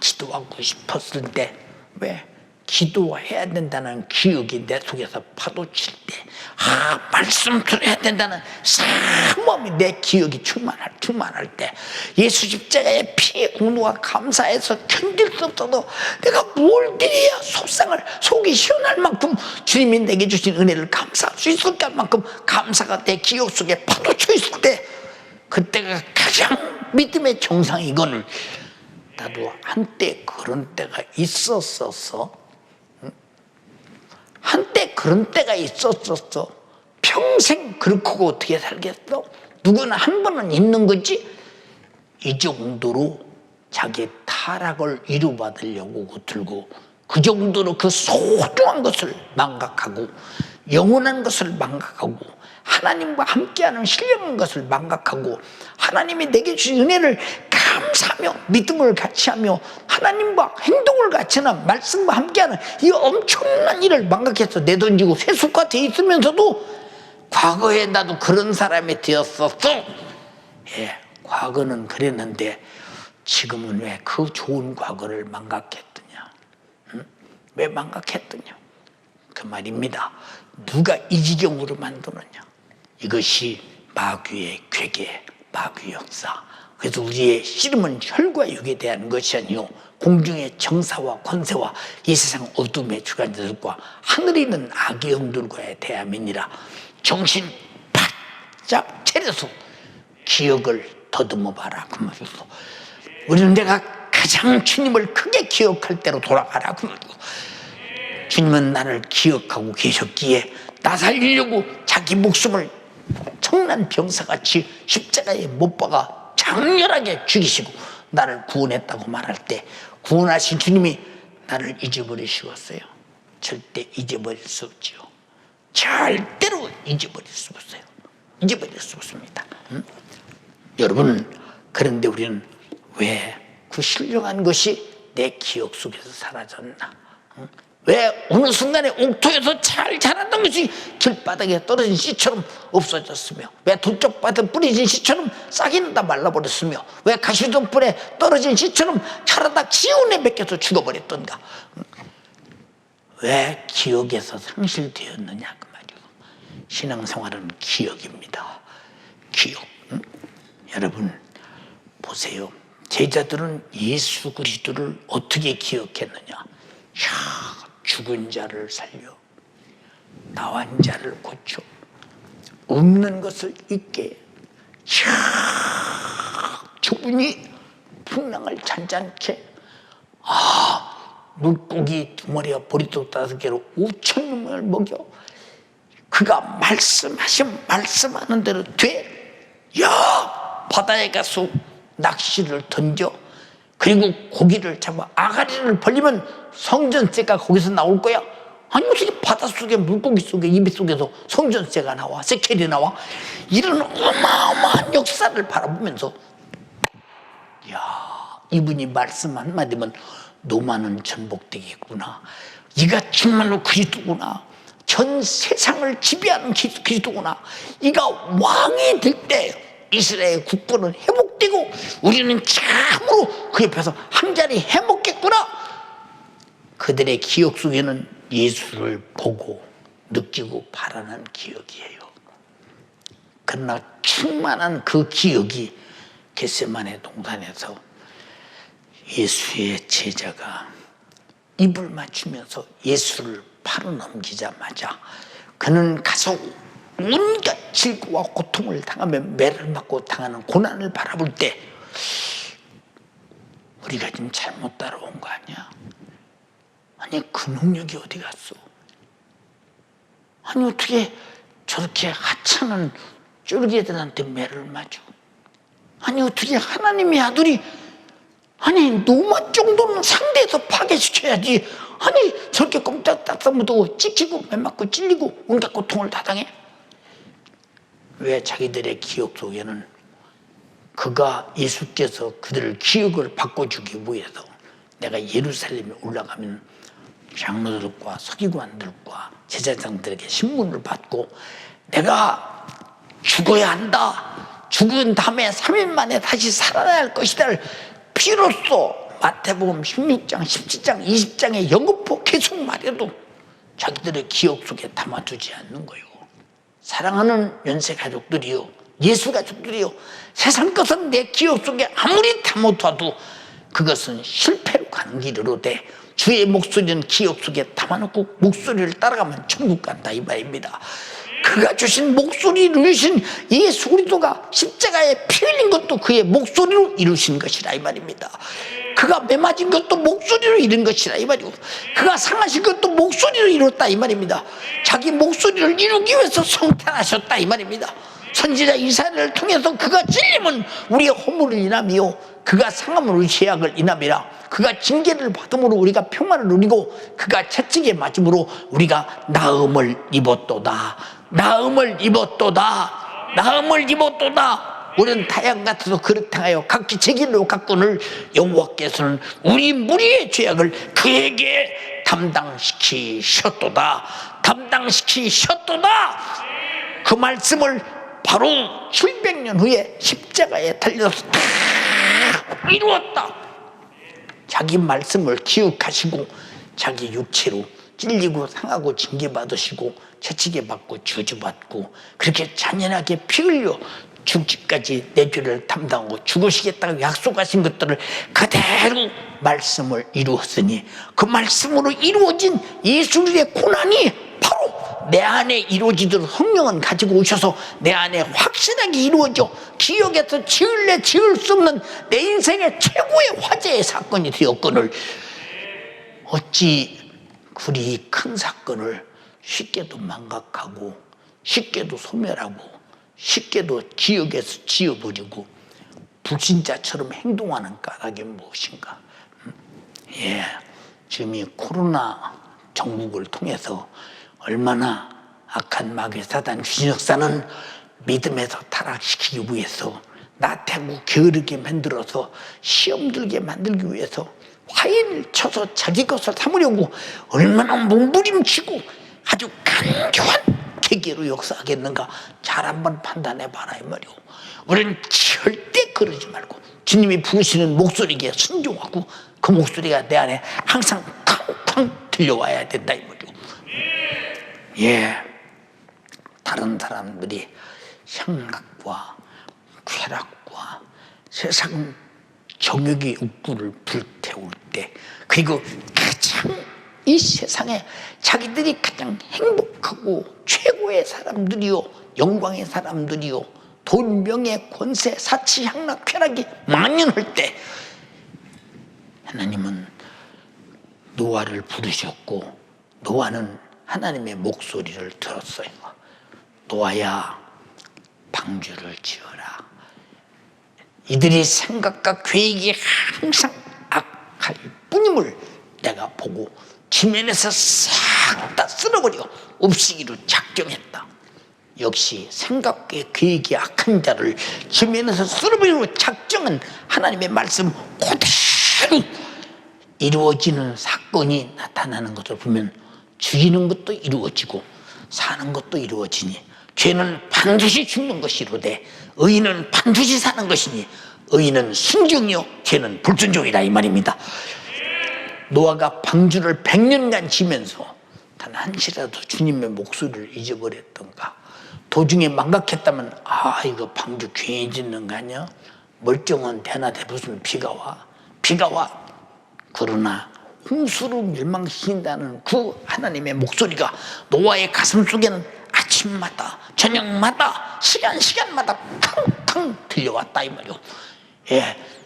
기도하고 싶었을 때, 왜? 기도해야 된다는 기억이 내 속에서 파도칠 때, 말씀 들어야 된다는 사모함이 내 기억이 충만할 때, 예수 십자가의 피의 공로가 감사해서 견딜 수 없어도 내가 뭘 드려야 속이 시원할 만큼 주님이 내게 주신 은혜를 감사할 수 있을까 할 만큼 감사가 내 기억 속에 파도쳐 있을 때, 그때가 가장 믿음의 정상이거늘. 나도 한때 그런 때가 있었었어. 한때 그런 때가 있었었어. 평생 그렇고 어떻게 살겠어? 누구나 한 번은 있는 거지. 이 정도로 자기의 타락을 이루받으려고 들고, 그 정도로 그 소중한 것을 망각하고, 영원한 것을 망각하고, 하나님과 함께하는 신령한 것을 망각하고, 하나님이 내게 주신 은혜를 감사하며 믿음을 같이 하며 하나님과 행동을 같이 하는 말씀과 함께하는 이 엄청난 일을 망각해서 내던지고 세속화 돼 있으면서도 과거에 나도 그런 사람이 되었었어. 과거는 그랬는데 지금은 왜 그 좋은 과거를 망각했더냐? 왜 망각했더냐? 그 말입니다. 누가 이 지경으로 만드느냐? 이것이 마귀의 괴계, 마귀의 역사. 그래서 우리의 씨름은 혈과 육에 대한 것이 아니요 공중의 정사와 권세와 이 세상 어둠의 주관자들과 하늘에 있는 악의 영들과의 대함이니라. 정신 바짝 차려서 기억을 더듬어 봐라 그 말이고, 우리는 내가 가장 주님을 크게 기억할 때로 돌아가라 그 말이고, 주님은 나를 기억하고 계셨기에 나 살리려고 자기 목숨을 청난 병사같이 십자가에 못 박아 장렬하게 죽이시고 나를 구원했다고 말할 때, 구원하신 주님이 나를 잊어버리시겠어요? 절대 잊어버릴 수 없지요. 절대로 잊어버릴 수 없어요. 잊어버릴 수 없습니다. 여러분, 그런데 우리는 왜 그 신령한 것이 내 기억 속에서 사라졌나? 왜 어느 순간에 옥토에서 잘 자랐던 것이 길바닥에 떨어진 씨처럼 없어졌으며, 왜 도적밭에 뿌려진 씨처럼 싹이 다 말라버렸으며, 왜 가시덤불에 떨어진 씨처럼 자라다 기운에 맡겨서 죽어버렸던가? 왜 기억에서 상실되었느냐 그 말이에요. 신앙생활은 기억입니다. 기억. 여러분 보세요. 제자들은 예수 그리스도를 어떻게 기억했느냐? 죽은 자를 살려, 나환 자를 고쳐, 없는 것을 있게, 저분이 풍랑을 잔잔케, 물고기 2마리와 보리떡 5개로 5,000명을 먹여, 그가 말씀하는 대로 돼. 야, 바다에 가서 낚시를 던져, 그리고 고기를 잡아 아가리를 벌리면 성전새가 거기서 나올 거야. 아니 어떻게 바닷속에 물고기 속에 입 속에서 성전새가 나와, 세켈이 나와? 이런 어마어마한 역사를 바라보면서, 야, 이분이 말씀 한마디면 노마는 전복되겠구나, 이가 정말로 그리스도구나, 전 세상을 지배하는 그리스도구나, 이가 왕이 될 때 이스라엘 국권은 회복되고 우리는 참으로 그 옆에서 한 자리 해먹겠구나. 그들의 기억 속에는 예수를 보고 느끼고 바라는 기억이에요. 그러나 충만한 그 기억이 겟세마네 동산에서 예수의 제자가 입을 맞추면서 예수를 바로 넘기자마자 그는 가서 온갖 질고와 고통을 당하며 매를 맞고 당하는 고난을 바라볼 때, 우리가 지금 잘못 따라온 거 아니야? 아니 그 능력이 어디 갔어? 아니 어떻게 저렇게 하찮은 쫄개들한테 매를 맞아? 아니 어떻게 하나님의 아들이, 아니 노마 정도는 상대에서 파괴시켜야지, 아니 저렇게 꼼짝달싹 찍히고 매 맞고 찔리고 온갖 고통을 다 당해? 왜 자기들의 기억 속에는 그가, 예수께서 그들을 기억을 바꿔주기 위해서 내가 예루살렘에 올라가면 장로들과 서기관들과 제사장들에게 신문을 받고 내가 죽어야 한다, 죽은 다음에 3일 만에 다시 살아나야 할 것이다를 비로소 마태복음 16장, 17장, 20장의 영업포 계속 말해도 자기들의 기억 속에 담아두지 않는 거예요. 사랑하는 연세 가족들이요, 예수 가족들이요, 세상 것은 내 기억 속에 아무리 담아둬도 그것은 실패로 가는 길으로 돼. 주의 목소리는 기억 속에 담아놓고 목소리를 따라가면 천국 간다 이 말입니다. 그가 주신 목소리를 이루신 예수 그리스도가 십자가에 피 흘린 것도 그의 목소리로 이루신 것이라 이 말입니다. 그가 매맞은 것도 목소리로 이룬 것이라 이 말이고, 그가 상하신 것도 목소리로 이뤘다 이 말입니다. 자기 목소리를 이루기 위해서 성탄하셨다 이 말입니다. 선지자 이사야를 통해서 그가 찔림은 우리의 허물을 인함이요 그가 상함은 우리 죄악을 인함이라. 그가 징계를 받음으로 우리가 평화를 누리고 그가 채찍에 맞음으로 우리가 나음을 입었도다. 나음을 입었도다. 나음을 입었도다. 우리는 타양 같아서 그렇다하여 각기 제 길로 갔거늘 여호와께서는 우리 무리의 죄악을 그에게 담당시키셨도다. 담당시키셨도다. 그 말씀을 바로 700년 후에 십자가에 달려서 다 이루었다. 자기 말씀을 기억하시고 자기 육체로 찔리고 상하고 징계받으시고 채찍에 받고 저주받고 그렇게 잔인하게 피 흘려 죽기까지 내 죄를 담당하고 죽으시겠다고 약속하신 것들을 그대로 말씀을 이루었으니 그 말씀으로 이루어진 예수의 고난이 바로 내 안에 이루어지도록 성령은 가지고 오셔서 내 안에 확실하게 이루어져 기억에서 지을래 지을 수 없는 내 인생의 최고의 화제의 사건이 되었거늘 어찌 그리 큰 사건을 쉽게도 망각하고 쉽게도 소멸하고 쉽게도 기억에서 지워버리고 불신자처럼 행동하는 까닭이 무엇인가? 지금 이 코로나 정국을 통해서 얼마나 악한 마귀 사단 귀신 역사는 믿음에서 타락시키기 위해서 나태하고 게으르게 만들어서 시험 들게 만들기 위해서 화인을 쳐서 자기 것을 삼으려고 얼마나 몸부림치고 아주 간교한 계기로 역사하겠는가 잘 한번 판단해 봐라 이 말이오. 우리는 절대 그러지 말고 주님이 부르시는 목소리에 순종하고 그 목소리가 내 안에 항상 쾅쾅 들려와야 된다 이 말이오. 다른 사람들이 향락과 쾌락과 세상 정욕의 욕구를 불태울 때 그리고 가장 이 세상에 자기들이 가장 행복하고 최고의 사람들이요 영광의 사람들이요 돈, 명예, 권세, 사치, 향락, 쾌락이 만연할 때 하나님은 노아를 부르셨고 노아는 하나님의 목소리를 들었어요. 노아야 방주를 지어라. 이들의 생각과 계획이 항상 악할 뿐임을 내가 보고 지면에서 싹 다 쓸어버리고 없이기로 작정했다. 역시 생각과 계획이 악한 자를 지면에서 쓸어버리고 작정한 하나님의 말씀 그대로 이루어지는 사건이 나타나는 것을 보면 죽이는 것도 이루어지고 사는 것도 이루어지니 죄는 반드시 죽는 것이로되 의인은 반드시 사는 것이니 의인은 순종이요 죄는 불순종이다 이 말입니다. 노아가 방주를 100년간 지면서 단 한시라도 주님의 목소리를 잊어버렸던가 도중에 망각했다면 이거 방주 괜히 짓는 거 아니야? 멀쩡한 대나 대부분 비가 와 그러나 홍수로 멸망시킨다는 그 하나님의 목소리가 노아의 가슴 속에는 아침마다 저녁마다 시간마다 탕탕 들려왔다 이 말이오.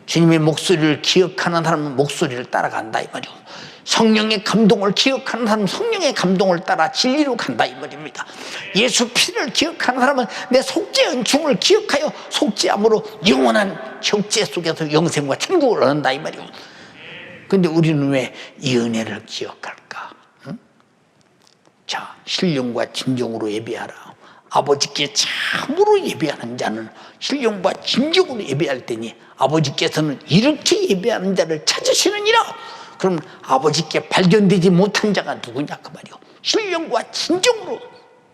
주님의 목소리를 기억하는 사람은 목소리를 따라간다 이 말이오. 성령의 감동을 기억하는 사람은 성령의 감동을 따라 진리로 간다 이 말입니다. 예수 피를 기억하는 사람은 내 속죄 은총을 기억하여 속죄함으로 영원한 적죄 속에서 영생과 천국을 얻는다 이 말이오. 근데 우리는 왜 이 은혜를 기억할까? 응? 자, 신령과 진정으로 예배하라. 아버지께 참으로 예배하는 자는 신령과 진정으로 예배할 때니 아버지께서는 이렇게 예배하는 자를 찾으시느니라. 그럼 아버지께 발견되지 못한 자가 누구냐 그 말이요. 신령과 진정으로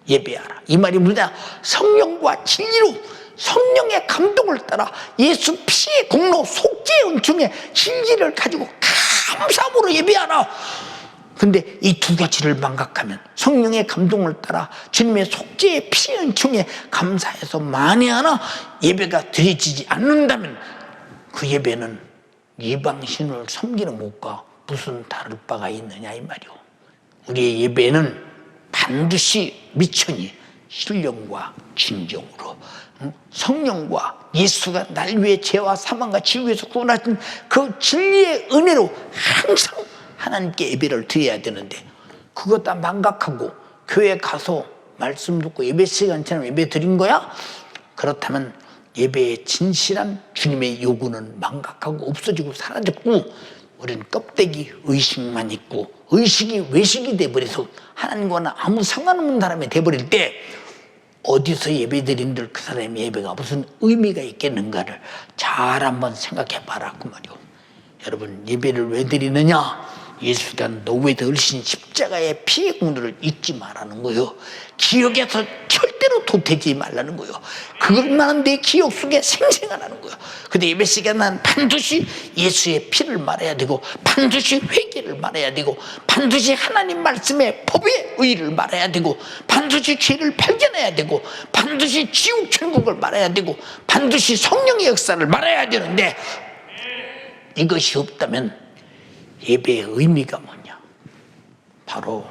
예배하라. 이 말이 뭐냐? 성령과 진리로 성령의 감동을 따라 예수 피의 공로 속죄 은총의 진리를 가지고 감사함으로 예배하라. 근데 이 두 가지를 망각하면 성령의 감동을 따라 주님의 속죄의 피의 은총에 감사해서 만회하나 예배가 드려지지 않는다면 그 예배는 이방신을 섬기는 것과 무슨 다를 바가 있느냐 이 말이오. 우리의 예배는 반드시 미천이 신령과 진정으로 성령과 예수가 날 위해 죄와 사망과 지옥에서 구원하신 그 진리의 은혜로 항상 하나님께 예배를 드려야 되는데 그것 다 망각하고 교회 가서 말씀 듣고 예배 시간처럼 예배 드린 거야? 그렇다면 예배의 진실한 주님의 요구는 망각하고 없어지고 사라졌고 우리는 껍데기 의식만 있고 의식이 외식이 돼버려서 하나님과는 아무 상관없는 사람이 돼버릴 때 어디서 예배드린들 그 사람의 예배가 무슨 의미가 있겠는가를 잘 한번 생각해 봐라 그 말이오. 여러분 예배를 왜 드리느냐? 예수가 노웨드 얼씬 십자가의 피의 공로를 잊지 말라는 거요. 기억에서 절대로 도태지 말라는 거요. 그것만은 내 기억 속에 생생하라는 거요. 근데 예배 시간에 난 반드시 예수의 피를 말해야 되고, 반드시 회개를 말해야 되고, 반드시 하나님 말씀의 법의 의를 말해야 되고, 반드시 죄를 발견해야 되고, 반드시 지옥 천국을 말해야 되고, 반드시 성령의 역사를 말해야 되는데, 이것이 없다면 예배의 의미가 뭐냐? 바로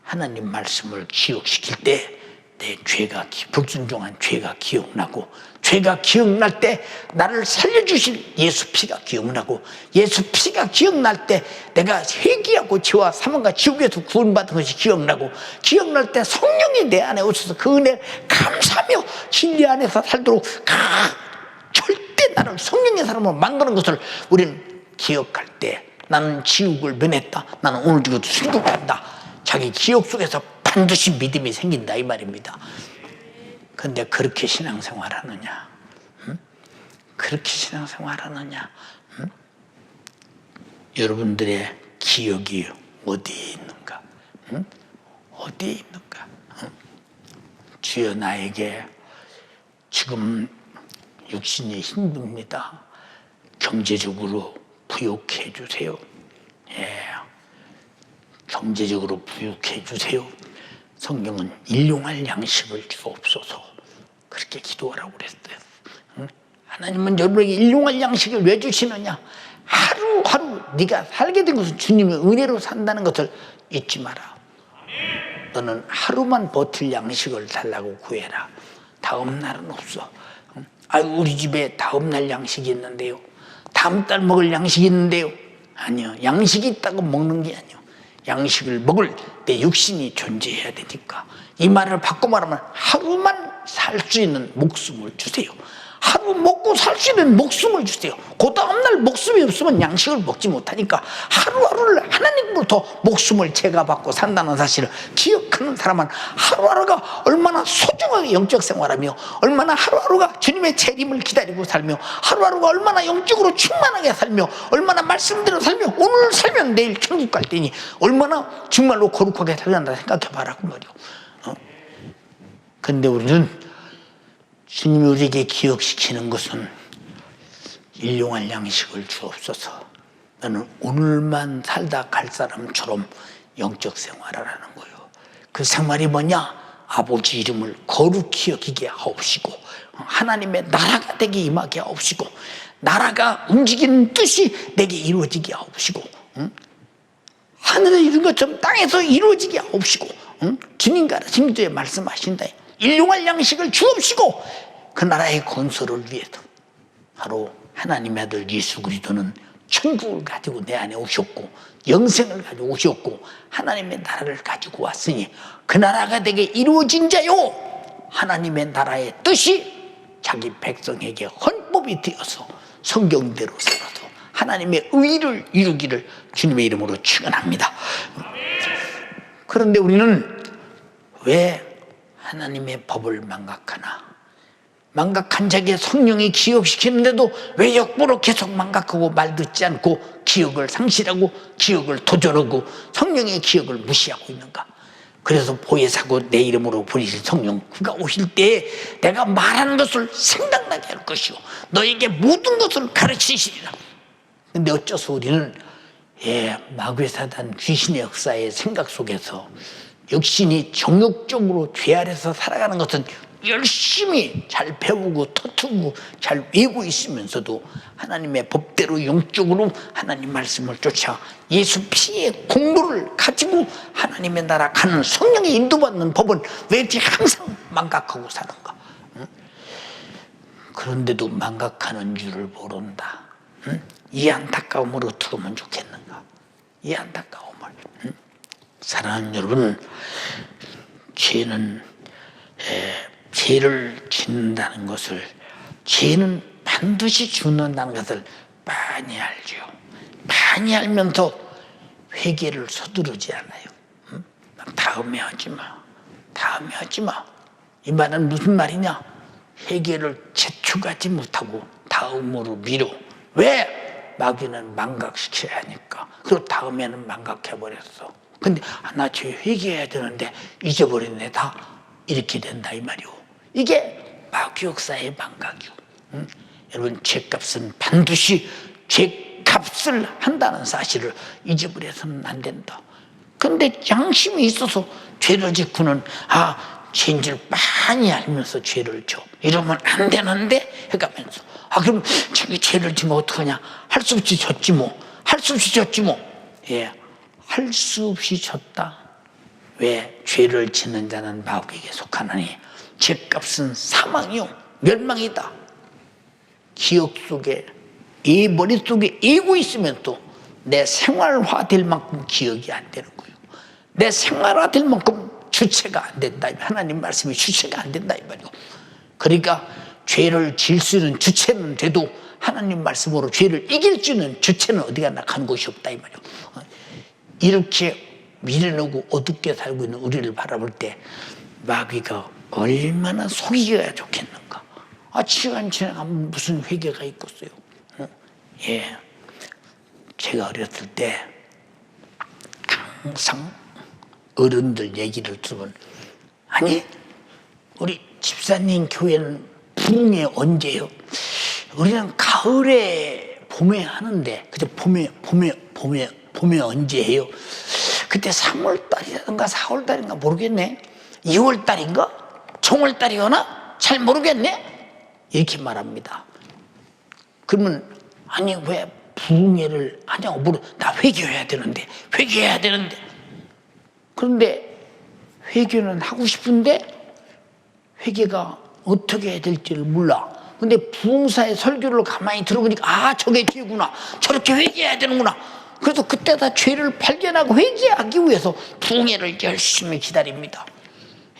하나님 말씀을 기억시킬 때 내 죄가, 불순종한 죄가 기억나고, 죄가 기억날 때 나를 살려주실 예수 피가 기억나고, 예수 피가 기억날 때 내가 회개하고 죄와 사망과 지옥에서 구원받은 것이 기억나고, 기억날 때 성령이 내 안에 오셔서 그 은혜를 감사하며 진리 안에서 살도록 절대 나를 성령의 사람으로 만드는 것을 우리는 기억할 때, 나는 지옥을 면했다, 나는 오늘 죽어도 순국한다, 자기 기억 속에서 반드시 믿음이 생긴다 이 말입니다. 그런데 그렇게 신앙생활하느냐? 응? 그렇게 신앙생활하느냐? 응? 여러분들의 기억이 어디에 있는가? 응? 어디에 있는가? 응? 주여, 나에게 지금 육신이 힘듭니다. 경제적으로 부욕해 주세요. 예, 경제적으로 부욕해 주세요. 성경은 일용할 양식을 주옵소서 그렇게 기도하라고 그랬어요. 응? 하나님은 여러분에게 일용할 양식을 왜 주시느냐? 하루하루 네가 살게 된 것은 주님의 은혜로 산다는 것을 잊지 마라. 너는 하루만 버틸 양식을 달라고 구해라. 다음 날은 없어. 응? 아이고, 우리 집에 다음 날 양식이 있는데요, 다음 달 먹을 양식이 있는데요. 아니요, 양식이 있다고 먹는 게 아니요, 양식을 먹을 내 육신이 존재해야 되니까, 이 말을 바꿔 말하면 하루만 살 수 있는 목숨을 주세요. 하루 먹고 살 수 있는 목숨을 주세요. 그 다음날 목숨이 없으면 양식을 먹지 못하니까 하루하루를 하나님으로부터 목숨을 제가받고 산다는 사실을 기억하는 사람은 하루하루가 얼마나 소중하게 영적 생활하며, 얼마나 하루하루가 주님의 재림을 기다리고 살며, 하루하루가 얼마나 영적으로 충만하게 살며, 얼마나 말씀대로 살며, 오늘 살면 내일 천국 갈 때니 얼마나 정말로 거룩하게 살란다 생각해봐라 그 말이요. 근데 우리는 주님이 우리에게 기억시키는 것은 일용할 양식을 주옵소서. 너는 오늘만 살다 갈 사람처럼 영적 생활하라는 거예요. 그 생활이 뭐냐? 아버지 이름을 거룩히 여기게 하옵시고, 하나님의 나라가 되게 임하게 하옵시고, 나라가 움직이는 뜻이 내게 이루어지게 하옵시고, 하늘에 이룬 것처럼 땅에서 이루어지게 하옵시고, 주님과 주님께 말씀하신다. 일용할 양식을 주옵시고, 그 나라의 건설을 위해서 바로 하나님의 아들 예수 그리스도는 천국을 가지고 내 안에 오셨고, 영생을 가지고 오셨고, 하나님의 나라를 가지고 왔으니 그 나라가 되게 이루어진 자요, 하나님의 나라의 뜻이 자기 백성에게 헌법이 되어서 성경대로 살아서 하나님의 의를 이루기를 주님의 이름으로 축원합니다. 그런데 우리는 왜 하나님의 법을 망각하나? 망각한 자에게 성령이 기억시키는데도 왜 역부로 계속 망각하고 말 듣지 않고 기억을 상실하고 기억을 도절하고 성령의 기억을 무시하고 있는가? 그래서 보혜사고 내 이름으로 부리실 성령 그가 오실 때에 내가 말하는 것을 생각나게 할 것이요 너에게 모든 것을 가르치시리라. 근데 어째서 우리는 마귀사단 귀신의 역사의 생각 속에서 육신이 정욕적으로 죄 아래서 살아가는 것은 열심히 잘 배우고 터투고 잘 외우고 있으면서도 하나님의 법대로 영적으로 하나님 말씀을 쫓아 예수 피의 공로를 가지고 하나님의 나라 가는 성령의 인도받는 법은 왜 이렇게 항상 망각하고 사는가? 그런데도 망각하는 줄을 모른다. 이 안타까움을 어떻게 하면 좋겠는가? 이 안타까움을. 사랑하는 여러분, 죄를 짓는다는 것을, 죄는 반드시 죽는다는 것을 많이 알죠. 많이 알면서 회개를 서두르지 않아요. 다음에 하지 마. 다음에 하지 마. 이 말은 무슨 말이냐? 회개를 재촉하지 못하고 다음으로 미뤄. 왜? 마귀는 망각시켜야 하니까. 그리고 다음에는 망각해버렸어. 근데 나 죄 회개해야 되는데 잊어버렸네. 다 이렇게 된다 이 말이오. 이게 마귀 역사의 망각이오. 여러분, 죄값은 반드시 죄값을 한다는 사실을 잊어버려서는 안 된다. 근데 양심이 있어서 죄를 짓고는 죄인 줄 많이 알면서 죄를 져. 이러면 안 되는데 해가면서 그럼 자기 죄를 지면 어떡하냐. 할 수 없이 졌지 뭐. 할 수 없이 졌지 뭐. 예, 할 수 없이 졌다. 왜? 죄를 짓는 자는 마귀에게 속하나니 죄값은 사망이요 멸망이다. 기억 속에, 이 머릿속에 이고 있으면 또 내 생활화될 만큼 기억이 안 되는 거예요. 내 생활화될 만큼 주체가 안 된다. 하나님 말씀이 주체가 안 된다 이 말이요. 그러니까 죄를 질 수 있는 주체는 돼도 하나님 말씀으로 죄를 이길 수 있는 주체는 어디 가나 간 곳이 없다 이 말이요. 이렇게 미련하고 어둡게 살고 있는 우리를 바라볼 때 마귀가 얼마나 속이겨야 좋겠는가. 시간 지나가면 무슨 회개가 있겠어요. 예, 제가 어렸을 때 항상 어른들 얘기를 들으면 아니 우리 집사님 교회는 부흥회 언제요? 우리는 가을에 봄에 하는데 그때 봄에 언제 해요? 그때 3월달이라든가 4월달인가 모르겠네. 2월달인가? 정월달이거나 잘 모르겠네. 이렇게 말합니다. 그러면 아니 왜 부흥회를 하냐고 물어. 나 회개해야 되는데. 그런데 회개는 하고 싶은데 회개가 어떻게 해야 될지를 몰라. 근데 부흥사의 설교를 가만히 들어보니까 저게 죄구나. 저렇게 회개해야 되는구나. 그래서 그때다 죄를 발견하고 회개하기 위해서 부흥회를 열심히 기다립니다.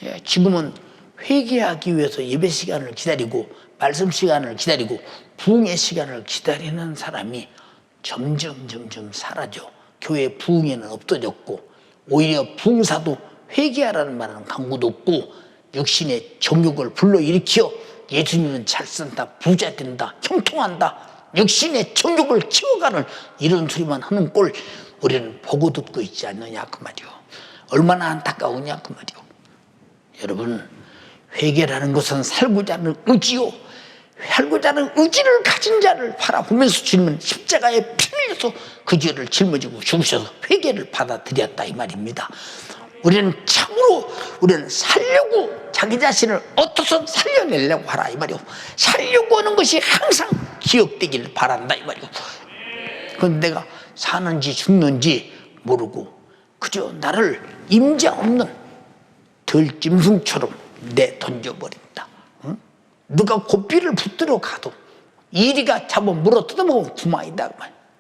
예, 지금은 회개하기 위해서 예배 시간을 기다리고 말씀 시간을 기다리고 부흥회 시간을 기다리는 사람이 점점 사라져. 교회 부흥회는 없어졌고 오히려 부흥사도 회개하라는 말은 강구도 없고 육신의 정욕을 불러일으켜 예수님은 잘 쓴다, 부자 된다, 형통한다, 육신의 정욕을 키워가는 이런 소리만 하는 꼴 우리는 보고 듣고 있지 않느냐 그 말이요. 얼마나 안타까우냐 그 말이요. 여러분, 회개라는 것은 살고자 하는 의지요. 살고자 하는 의지를 가진 자를 바라보면서 주님은 십자가에 피 흘려서 그 죄를 짊어지고 죽으셔서 회개를 받아들였다 이 말입니다. 우리는 참으로 우리는 살려고 자기 자신을 어떻게 살려내려고 하라 이 말이요. 살려고 하는 것이 항상 기억되기를 바란다 이 말이요. 그런데 내가 사는지 죽는지 모르고 그저 나를 임자 없는 들짐승처럼 내던져버린다. 응? 누가 고삐를 붙들어 가도 이리가 잡아 물어 뜯어먹으면 구마이다.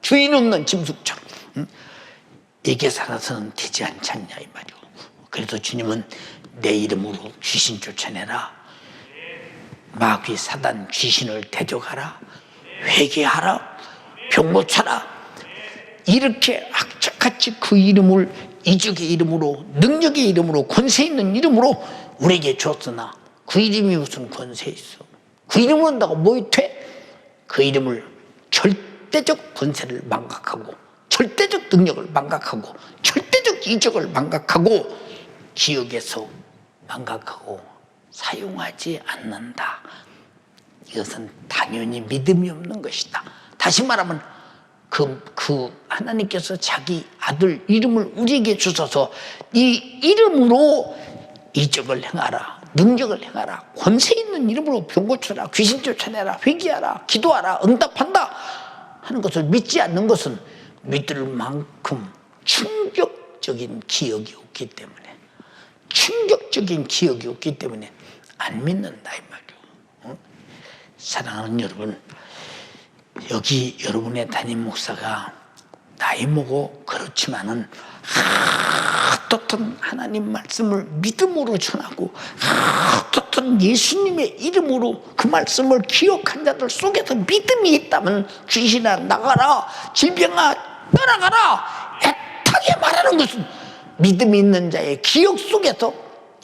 주인 없는 짐승처럼. 응? 이게 살아서는 되지 않지 않냐 이 말이요. 그래서 주님은 내 이름으로 귀신 쫓아내라. 마귀 사단 귀신을 대적하라. 회개하라. 병 고쳐라. 이렇게 악착같이 그 이름을 이적의 이름으로 능력의 이름으로 권세 있는 이름으로 우리에게 줬으나 그 이름이 무슨 권세 있어. 그 이름을 한다고 뭐이 돼? 그 이름을 절대적 권세를 망각하고 절대적 능력을 망각하고 절대적 이적을 망각하고 기억에서 망각하고 사용하지 않는다. 이것은 당연히 믿음이 없는 것이다. 다시 말하면 그 하나님께서 자기 아들 이름을 우리에게 주셔서 이 이름으로 이적을 행하라, 능력을 행하라, 권세 있는 이름으로 병 고쳐라, 귀신 쫓아내라, 회개하라, 기도하라, 응답한다 하는 것을 믿지 않는 것은 믿을 만큼 충격적인 기억이 없기 때문에 안 믿는다 이 말이에요. 사랑하는 여러분, 여기 여러분의 담임 목사가 나이 먹고 그렇지만은 어떻든 하나님 말씀을 믿음으로 전하고 어떻든 예수님의 이름으로 그 말씀을 기억한 자들 속에서 믿음이 있다면 귀신아 나가라, 질병아 떠나가라 애타게 말하는 것은 믿음이 있는 자의 기억 속에서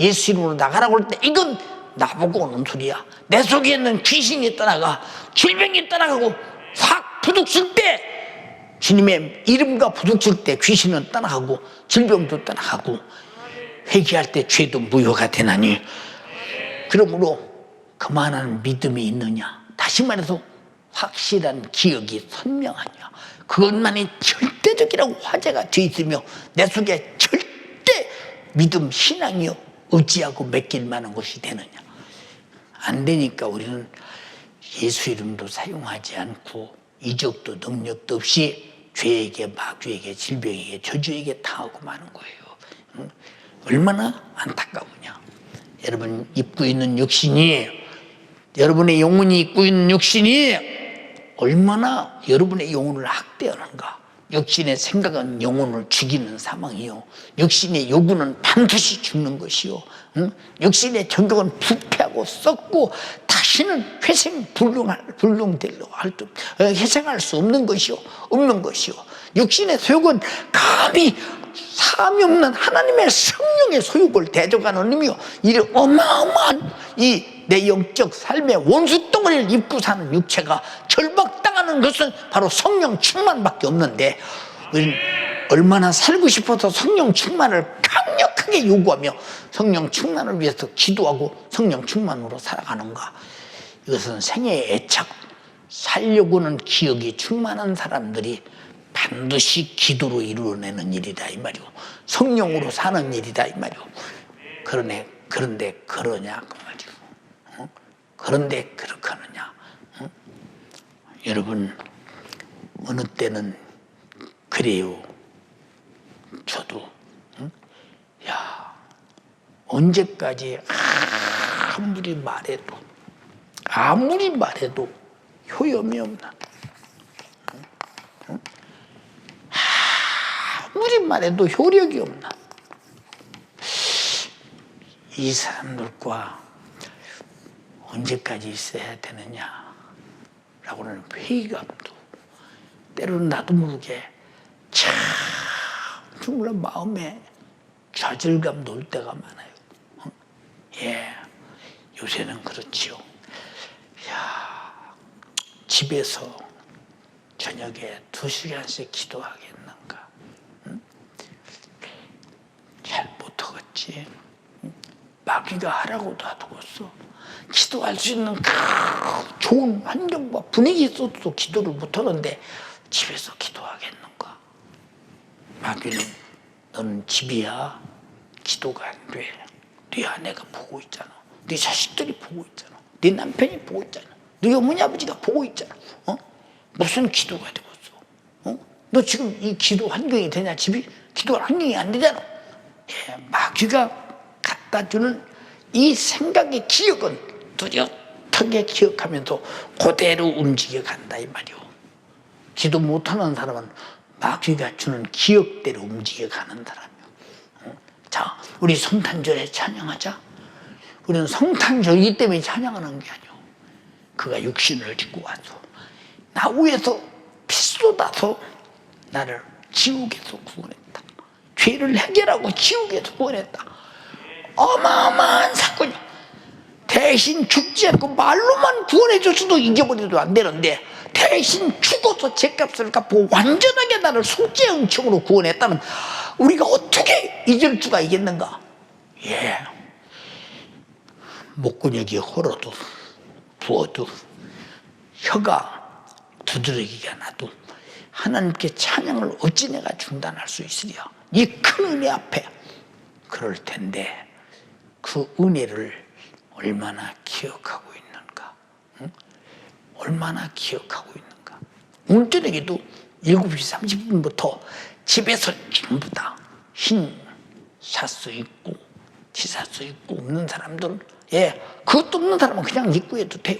예수 이름으로 나가라고 할 때 이건 나보고 오는 소리야. 내 속에 있는 귀신이 떠나가, 질병이 떠나가고 싹 부둥칠 때 주님의 이름과 부닥칠 때 귀신은 떠나가고 질병도 떠나가고 회개할 때 죄도 무효가 되나니 그러므로 그만한 믿음이 있느냐, 다시 말해서 확실한 기억이 선명하냐, 그것만이 절대적이라고 화제가 되어 있으며 내 속에 절대 믿음 신앙이요 의지하고 맡길 만한 것이 되느냐. 안 되니까 우리는 예수 이름도 사용하지 않고 이적도 능력도 없이 죄에게 마귀에게 질병에게 저주에게 당하고 마는 거예요. 얼마나 안타까우냐. 여러분 입고 있는 육신이, 여러분의 영혼이 입고 있는 육신이 얼마나 여러분의 영혼을 학대하는가. 육신의 생각은 영혼을 죽이는 사망이요, 육신의 요구는 반드시 죽는 것이요, 육신의 정욕은 부패하고 썩고 다시는 회생할 수 없는 것이요, 없는 것이요. 육신의 소욕은 감히 사함이 없는 하나님의 성령의 소욕을 대적하는 의미요, 이 어마어마한 이 내 영적 삶의 원수 덩어리를 입고 사는 육체가 결박당하는 것은 바로 성령 충만밖에 없는데, 우리는 얼마나 살고 싶어서 성령 충만을 강력하게 요구하며 성령 충만을 위해서 기도하고 성령 충만으로 살아가는가. 이것은 생애의 애착, 살려고는 기억이 충만한 사람들이 반드시 기도로 이루어내는 일이다 이 말이오, 성령으로 사는 일이다 이 말이오. 그런데 그러냐 그 말이오. 그런데 그렇게 하느냐. 여러분 어느 때는 그래요. 저도 언제까지 아무리 말해도 효험이 없나. 아무리 말해도 효력이 없나. 이 사람들과 언제까지 있어야 되느냐라고는 회의감도, 때로는 나도 모르게 참 정말 마음에 좌절감도 올 때가 많아요. 요새는 그렇지요. 집에서 저녁에 2시간씩 기도하겠는가. 잘 못하겠지. 마귀가 하라고도 하더겠어. 기도할 수 있는 좋은 환경과 분위기 있어도 기도를 못하는데 집에서 기도하겠는가. 마귀는 너는 집이야 기도가 안 돼. 네 아내가 보고 있잖아. 네 자식들이 보고 있잖아. 네 남편이 보고 있잖아. 네 어머니 아버지가 보고 있잖아. 무슨 기도가 되겠어? 너 지금 이 기도 환경이 되냐? 집이 기도 환경이 안 되잖아. 마귀가 갖다 주는 이 생각의 기억은 뚜렷하게 기억하면서 그대로 움직여 간다 이 말이오. 기도 못하는 사람은 마귀가 주는 기억대로 움직여 가는 사람이요. 자, 우리 성탄절에 찬양하자. 우리는 성탄절이기 때문에 찬양하는 게 아니오. 그가 육신을 짓고 와서 나 위에서 피 쏟아서 나를 지옥에서 구원했다. 죄를 해결하고 지옥에서 구원했다. 어마어마한 사건이야. 대신 죽지 않고 말로만 구원해줬어도 잊어버려도 안 되는데 대신 죽어서 죄값을 갚고 완전하게 나를 속죄의 은총으로 구원했다면 우리가 어떻게 잊을 수가 있겠는가. 목근육이 헐어도 부어도 혀가 두드러기가 나도 하나님께 찬양을 어찌 내가 중단할 수 있으랴. 이 큰 은혜 앞에. 그럴 텐데 그 은혜를 얼마나 기억하고 있는가. 얼마나 기억하고 있는가. 오늘 저녁에도 7시 30분부터 집에서 전부 다 흰 샤스 입고 티셔츠 입고 없는 사람들은 그것도 없는 사람은 그냥 입고 해도 돼요.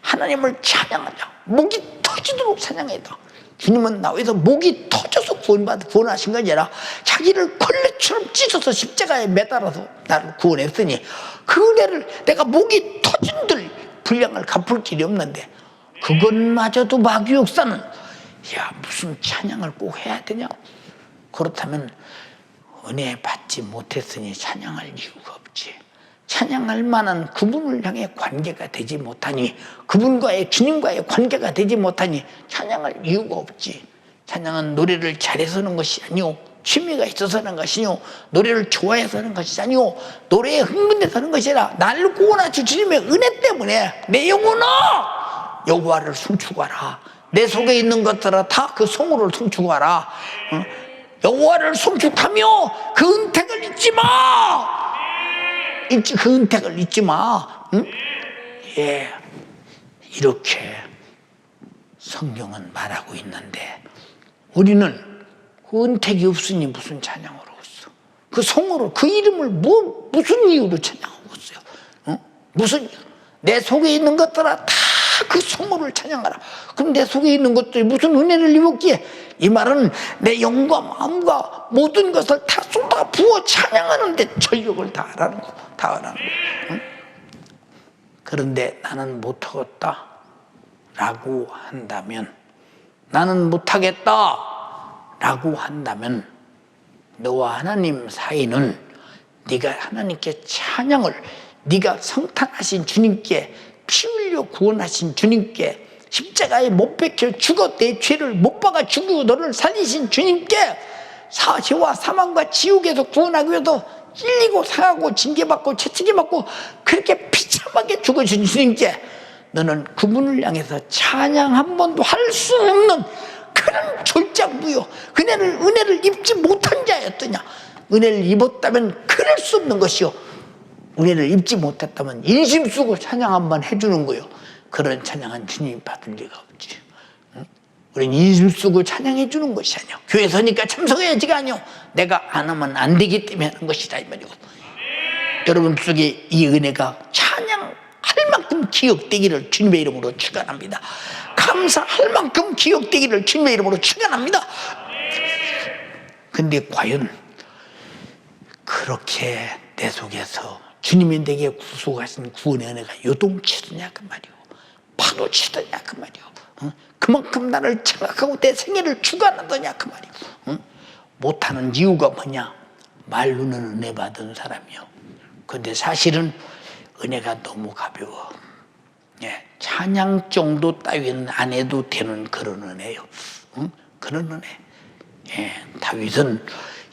하나님을 찬양하자. 목이 터지도록 찬양해다. 주님은 나에서 목이 터져서 구원하신 것이 아니라 자기를 걸레처럼 찢어서 십자가에 매달아서 나를 구원했으니 그 은혜를 내가 목이 터진들 분량을 갚을 길이 없는데 그것마저도 마귀 역사는 무슨 찬양을 꼭 해야 되냐. 그렇다면 은혜 받지 못했으니 찬양할 이유가 없지. 찬양할 만한 그분을 향해 관계가 되지 못하니, 그분과의 주님과의 관계가 되지 못하니 찬양할 이유가 없지. 찬양은 노래를 잘해서 하는 것이 아니오, 취미가 있어서 하는 것이 아니오, 노래를 좋아해서 하는 것이 아니오, 노래에 흥분해서 하는 것이 아니라 나를 구원하신 주님의 은혜 때문에 내 영혼아 여호와를 송축하라. 내 속에 있는 것들아 다 그 성호를 송축하라. 여호와를 송축하며 그 은택을 잊지 마. 그 은택을 잊지 마. 응? 예, 이렇게 성경은 말하고 있는데 우리는 그 은택이 없으니 무슨 찬양을 하고 있어? 그 성호를, 그 이름을 무슨 이유로 찬양하고 있어요? 무슨, 내 속에 있는 것들아 다 그 성호를 찬양하라. 그럼 내 속에 있는 것들이 무슨 은혜를 입었기에? 이 말은 내 영과 마음과 모든 것을 다 쏟아 부어 찬양하는데 전력을 다하라는 거, 다하라는 거. 그런데 나는 못하겠다 라고 한다면, 나는 못하겠다 라고 한다면 너와 하나님 사이는 네가 하나님께 찬양을, 네가 성탄하신 주님께, 피 흘려 구원하신 주님께, 십자가에 못 박혀 죽어 내 죄를 못 박아 죽이고 너를 살리신 주님께, 사죄와 사망과 지옥에서 구원하기 위해서 찔리고 상하고 징계받고 채찍이받고 그렇게 비참하게 죽어주신 주님께 너는 그분을 향해서 찬양 한 번도 할 수 없는 그런 졸작무효, 은혜를 입지 못한 자였더냐? 은혜를 입었다면 그럴 수 없는 것이요, 은혜를 입지 못했다면 인심 쓰고 찬양 한번 해주는 거요. 그런 찬양은 주님이 받을 리가 없지. 우리는 인심 쓰고 찬양해 주는 것이 아니요, 교회 서니까 참석해야지가 아니요, 내가 안 하면 안 되기 때문에 하는 것이다 이 말이고. 여러분 속에 이 은혜가 찬양할 만큼 기억되기를 주님의 이름으로 축원합니다. 감사할 만큼 기억되기를 주님의 이름으로 축원합니다. 근데 과연 그렇게 내 속에서 주님이 내게 구속하신 구원의 은혜가 요동치더냐 그 말이오, 파도치더냐 그 말이오, 그만큼 나를 생각하고 내 생애를 주관하더냐 그 말이오. 못하는 이유가 뭐냐? 말로는 은혜 받은 사람이요, 근데 사실은 은혜가 너무 가벼워. 예, 찬양 정도 따위는 안 해도 되는 그런 은혜요. 그런 은혜. 예, 다윗은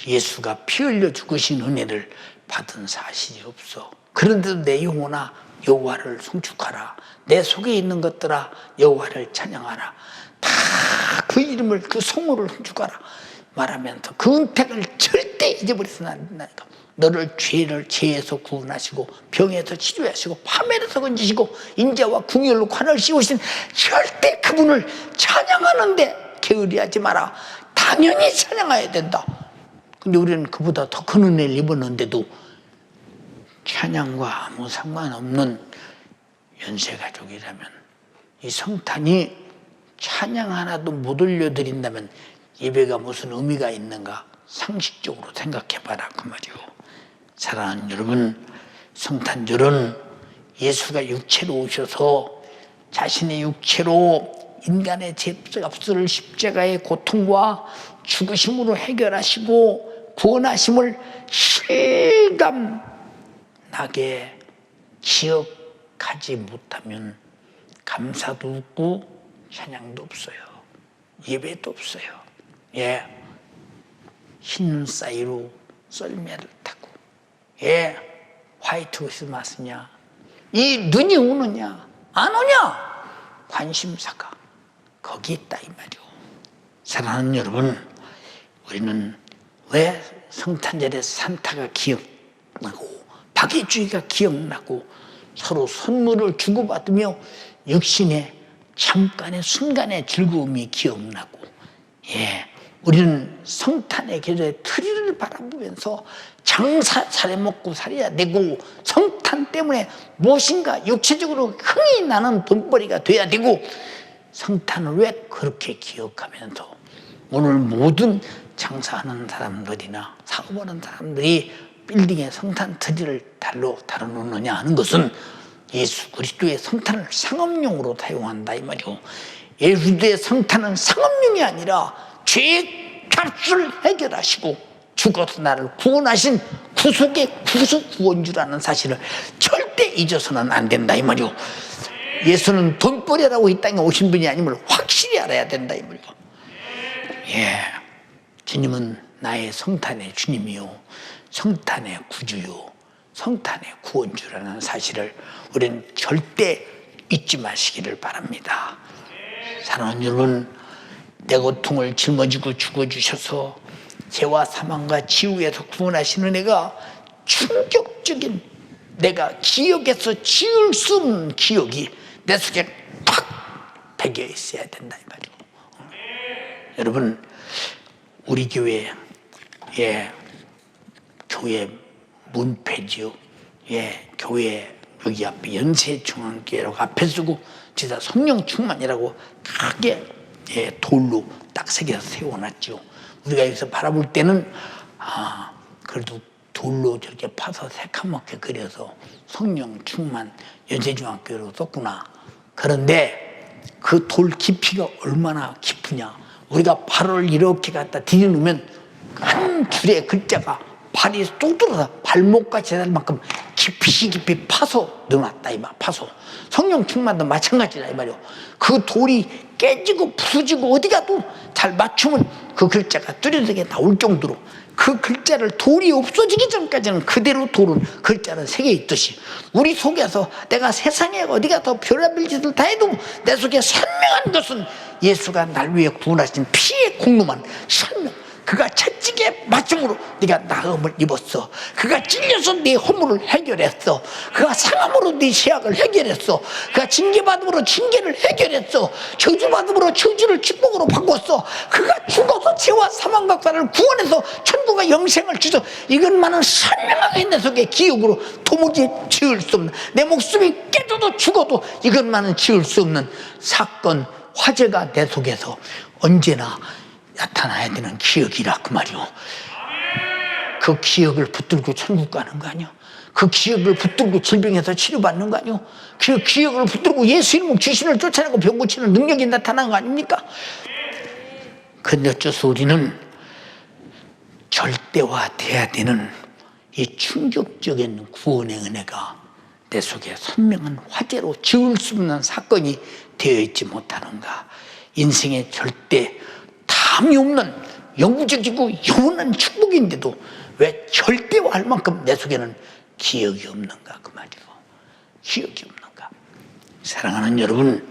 예수가 피 흘려 죽으신 은혜를 받은 사실이 없어. 그런데도 내 영혼아 여호와를 송축하라. 내 속에 있는 것들아 여호와를 찬양하라. 다 그 이름을, 그 성호를 송축하라 말하면서 그 은택을 절대 잊어버려서는 안 된다니까. 너를 죄에서 구원하시고 병에서 치료하시고 파멸에서 건지시고 인자와 궁율로 관을 씌우신 절대 그분을 찬양하는데 게으리하지 마라. 당연히 찬양해야 된다. 근데 우리는 그보다 더 큰 은혜를 입었는데도 찬양과 아무 상관없는 연세가족이라면, 이 성탄이 찬양 하나도 못 올려드린다면 예배가 무슨 의미가 있는가 상식적으로 생각해봐라 그 말이오. 사랑하는 여러분, 성탄절은 예수가 육체로 오셔서 자신의 육체로 인간의 죄값을 십자가의 고통과 죽으심으로 해결하시고 구원하심을 실감나게 기억하지 못하면 감사도 없고 찬양도 없어요. 예배도 없어요. 예, 흰 사이로 썰매를 타고, 예, 화이트 옷을 맞으냐, 이 눈이 오느냐 안 오냐 관심사가 거기 있다 이 말이오. 사랑하는 여러분, 우리는 왜 성탄절에 산타가 기억나고 박해주의가 기억나고 서로 선물을 주고받으며 육신의 잠깐의 순간의 즐거움이 기억나고, 예, 우리는 성탄의 계절에 트리를 바라보면서 장사 잘해먹고 살아야 되고, 성탄 때문에 무엇인가 육체적으로 흥이 나는 돈벌이가 돼야 되고, 성탄을 왜 그렇게 기억하면서 오늘 모든 장사하는 사람들이나 사업하는 사람들이 빌딩에 성탄 트리를 달로 달아놓느냐 하는 것은 예수 그리스도의 성탄을 상업용으로 사용한다 이 말이오. 예수의 성탄은 상업용이 아니라 죄의 값을 해결하시고 죽어서 나를 구원하신 구속의 구속 구원주라는 사실을 절대 잊어서는 안 된다 이 말이오. 예수는 돈벌이라고 이 땅에 오신 분이 아님을 확실히 알아야 된다 이 말이오. 예, 주님은 나의 성탄의 주님이요, 성탄의 구주요, 성탄의 구원주라는 사실을 우리는 절대 잊지 마시기를 바랍니다. 사랑하는 여러분, 내 고통을 짊어지고 죽어주셔서 죄와 사망과 지옥에서 구원하시는 애가 충격적인, 내가 기억에서 지울 수 없는 기억이 내 속에 탁 배겨 있어야 된다 이 말이고. 여러분, 우리 교회 교회 문패지요. 교회 여기 앞에 연세중앙교회라고 앞에 쓰고 진짜 성령 충만이라고 크게 돌로 딱 새겨서 세워놨죠. 우리가 여기서 바라볼 때는 그래도 돌로 저렇게 파서 새카맣게 그려서 성령 충만 연세중앙교회로 썼구나. 그런데 그 돌 깊이가 얼마나 깊으냐. 우리가 발을 이렇게 갖다 디뎌놓으면 한 줄의 글자가 발이 쏙 들어서 발목까지 될 만큼 깊이 파서 넣어놨다 이 말. 파서 성령 충만도 마찬가지다 이 말이요. 그 돌이 깨지고 부서지고 어디 가도 잘 맞추면 그 글자가 뚜렷하게 나올 정도로 그 글자를 돌이 없어지기 전까지는 그대로 돌은 글자는 새겨 있듯이 우리 속에서 내가 세상에 어디 가서 별의별 짓을 다 해도 내 속에 선명한 것은 예수가 날 위해 구원하신 피의 공로만 선명. 그가 채찍에 맞음으로 네가 나음을 입었어. 그가 찔려서 네 허물을 해결했어. 그가 상함으로 네 죄악을 해결했어. 그가 징계받음으로 징계를 해결했어. 저주받음으로 저주를 축복으로 바꿨어. 그가 죽어서 죄와 사망과 나를 구원해서 천국과 영생을 주셔. 이것만은 선명하게 내 속에 기억으로 도무지 지울 수 없는, 내 목숨이 깨져도 죽어도 이것만은 지울 수 없는 사건, 화제가 내 속에서 언제나 나타나야 되는 기억이라 그 말이요. 그 기억을 붙들고 천국 가는 거 아니요. 그 기억을 붙들고 질병에서 치료받는 거 아니요. 그 기억을 붙들고 예수 이름으로 귀신을 쫓아내고 병 고치는 능력이 나타나는 거 아닙니까? 그런데 어째서 우리는 절대화돼야 되는 이 충격적인 구원의 은혜가 내 속에 선명한 화제로 지울 수 없는 사건이 되어 있지 못하는가. 인생의 절대 담이 없는 영구적이고 영원한 축복인데도 왜 절대화할 만큼 내 속에는 기억이 없는가 그 말이고. 기억이 없는가. 사랑하는 여러분,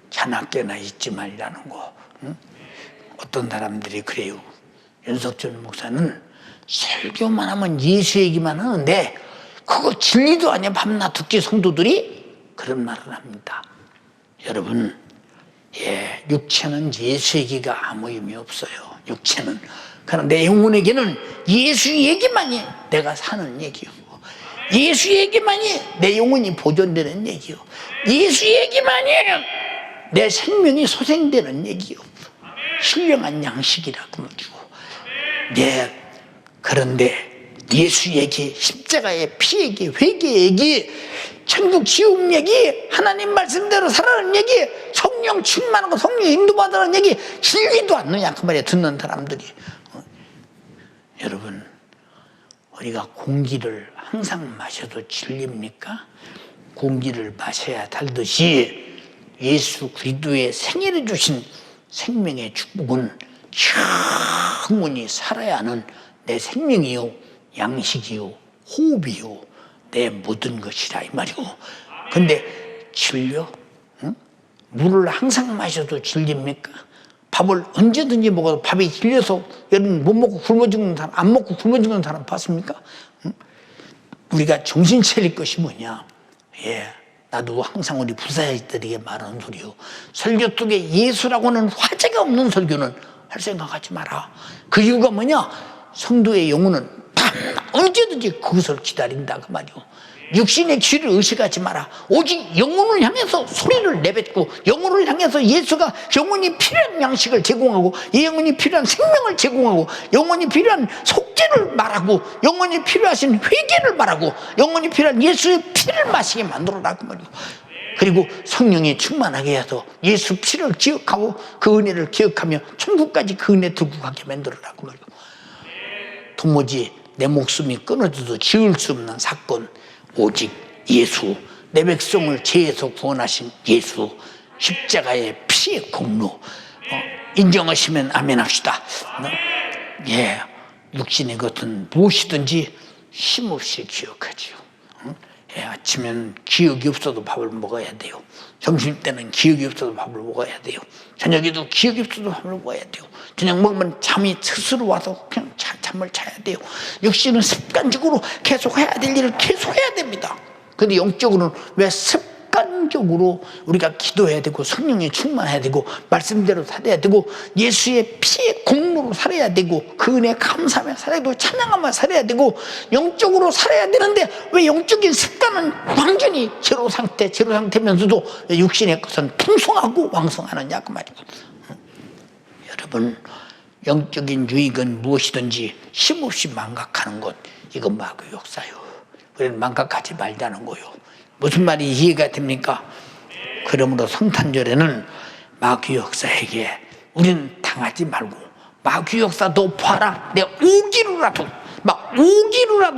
자나깨나 잊지 말라는 거. 응? 어떤 사람들이 그래요. 윤석준 목사는 설교만 하면 예수 얘기만 하는데 그거 진리도 아니야. 밤낮 듣기 성도들이 그런 말을 합니다. 여러분, 육체는 예수 얘기가 아무 의미 없어요. 육체는. 그러나 내 영혼에게는 예수 얘기만이 내가 사는 얘기요. 예수 얘기만이 내 영혼이 보존되는 얘기요. 예수 얘기만이 내 생명이 소생되는 얘기요. 신령한 양식이라고 말이고. 그런데 예수 얘기, 십자가의 피 얘기, 회개 얘기, 천국 지옥 얘기, 하나님 말씀대로 살아가는 얘기, 성령 충만하고 성령 인도받으라는 얘기, 질리도 않느냐 그 말이야. 듣는 사람들이. 여러분, 우리가 공기를 항상 마셔도 질립니까? 공기를 마셔야 달듯이 예수 그리스도의 생애를 주신 생명의 축복은 영원히 살아야 하는 내 생명이요, 양식이요, 호흡이요, 내 모든 것이라 이 말이고. 근데 질려? 응? 물을 항상 마셔도 질립니까? 밥을 언제든지 먹어도 밥이 질려서 여러분 못 먹고 굶어 죽는 사람, 안 먹고 굶어 죽는 사람 봤습니까? 응? 우리가 정신 차릴 것이 뭐냐? 나도 항상 우리 부사들에게 말하는 소리요. 설교 속에 예수라고는 화제가 없는 설교는 할 생각하지 마라. 그 이유가 뭐냐? 성도의 영혼은 언제든지 그것을 기다린다 그 말이요. 육신의 귀를 의식하지 마라. 오직 영혼을 향해서 소리를 내뱉고 영혼을 향해서 예수가 영혼이 필요한 양식을 제공하고 영혼이 필요한 생명을 제공하고 영혼이 필요한 속죄를 말하고 영혼이 필요하신 회개를 말하고 영혼이 필요한 예수의 피를 마시게 만들어라 그 말이요. 그리고 성령이 충만하게 해서 예수 피를 기억하고 그 은혜를 기억하며 천국까지 그 은혜 들고 가게 만들어라 그 말이요. 도무지 내 목숨이 끊어져도 지울 수 없는 사건, 오직 예수, 내 백성을 죄에서 구원하신 예수, 십자가의 피의 공로, 인정하시면 아멘 합시다. 예, 육신의 것은 무엇이든지 힘없이 기억하지요. 예, 아침엔 기억이 없어도 밥을 먹어야 돼요. 점심때는 기억이 없어도 밥을 먹어야 돼요. 저녁에도 기억이 없어도 밥을 먹어야 돼요. 저녁 먹으면 잠이 스스로 와서 그냥 잠을 자야 돼요. 육신은 습관적으로 계속 해야 될 일을 계속 해야 됩니다. 근데 영적으로는 왜 습관적으로 우리가 기도해야 되고 성령에 충만해야 되고 말씀대로 살아야 되고 예수의 피의 공로로 살아야 되고 그 은혜 감사하며 살아야 되고 찬양하며 살아야 되고 영적으로 살아야 되는데 왜 영적인 습관은 완전히 제로 상태면서도 육신의 것은 풍성하고 왕성하느냐 그 말이고. 여러분, 영적인 유익은 무엇이든지 힘없이 망각하는 것, 이건 마귀의 역사요. 우리는 망각하지 말자는 거요. 무슨 말이 이해가 됩니까? 그러므로 성탄절에는 마귀 역사에게 우리는 당하지 말고 마귀 역사 너 봐라. 내가 오기로라도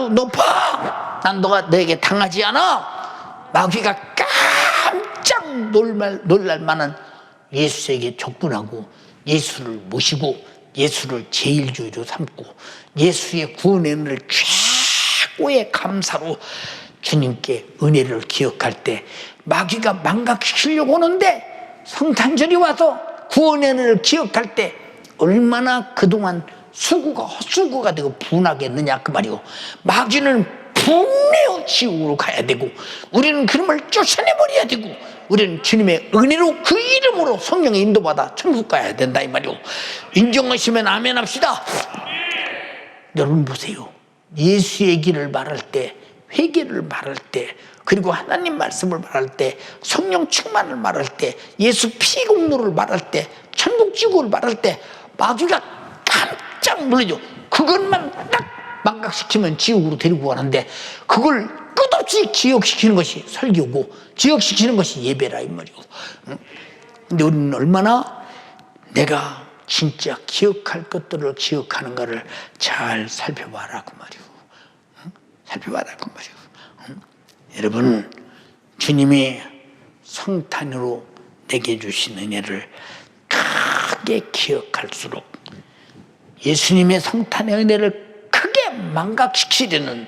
너 봐. 난 너에게 당하지 않아. 마귀가 깜짝 놀랄 만한 예수에게 접근하고 예수를 모시고 예수를 제일주의로 삼고 예수의 구원의 은혜를 최고의 감사로 주님께 은혜를 기억할 때 마귀가 망각시키려고 오는데 성탄절이 와서 구원의 은혜를 기억할 때 얼마나 그동안 헛수고가 되고 분하겠느냐 그 말이고. 마귀는 분내어 지옥으로 가야 되고 우리는 그놈을 쫓아내버려야 되고 우리는 주님의 은혜로 그 이름으로 성령의 인도받아 천국 가야 된다 이 말이고. 인정하시면 아멘 합시다. 여러분 보세요. 예수의 길을 말할 때, 회개를 말할 때, 그리고 하나님 말씀을 말할 때, 성령 충만을 말할 때, 예수 피 공로를 말할 때, 천국 지구를 말할 때 마귀가 깜짝 놀라죠. 그것만 딱 망각시키면 지옥으로 데리고 가는데 그걸 끝없이 기억시키는 것이 설교고 기억시키는 것이 예배라 이 말이고. 근데 우리는 얼마나 내가 진짜 기억할 것들을 기억하는가를 잘 살펴봐라 그 말이고. 살펴봐라 그 말이고. 여러분, 주님이 성탄으로 내게 주신 은혜를 크게 기억할수록 예수님의 성탄의 은혜를 크게 망각시키려는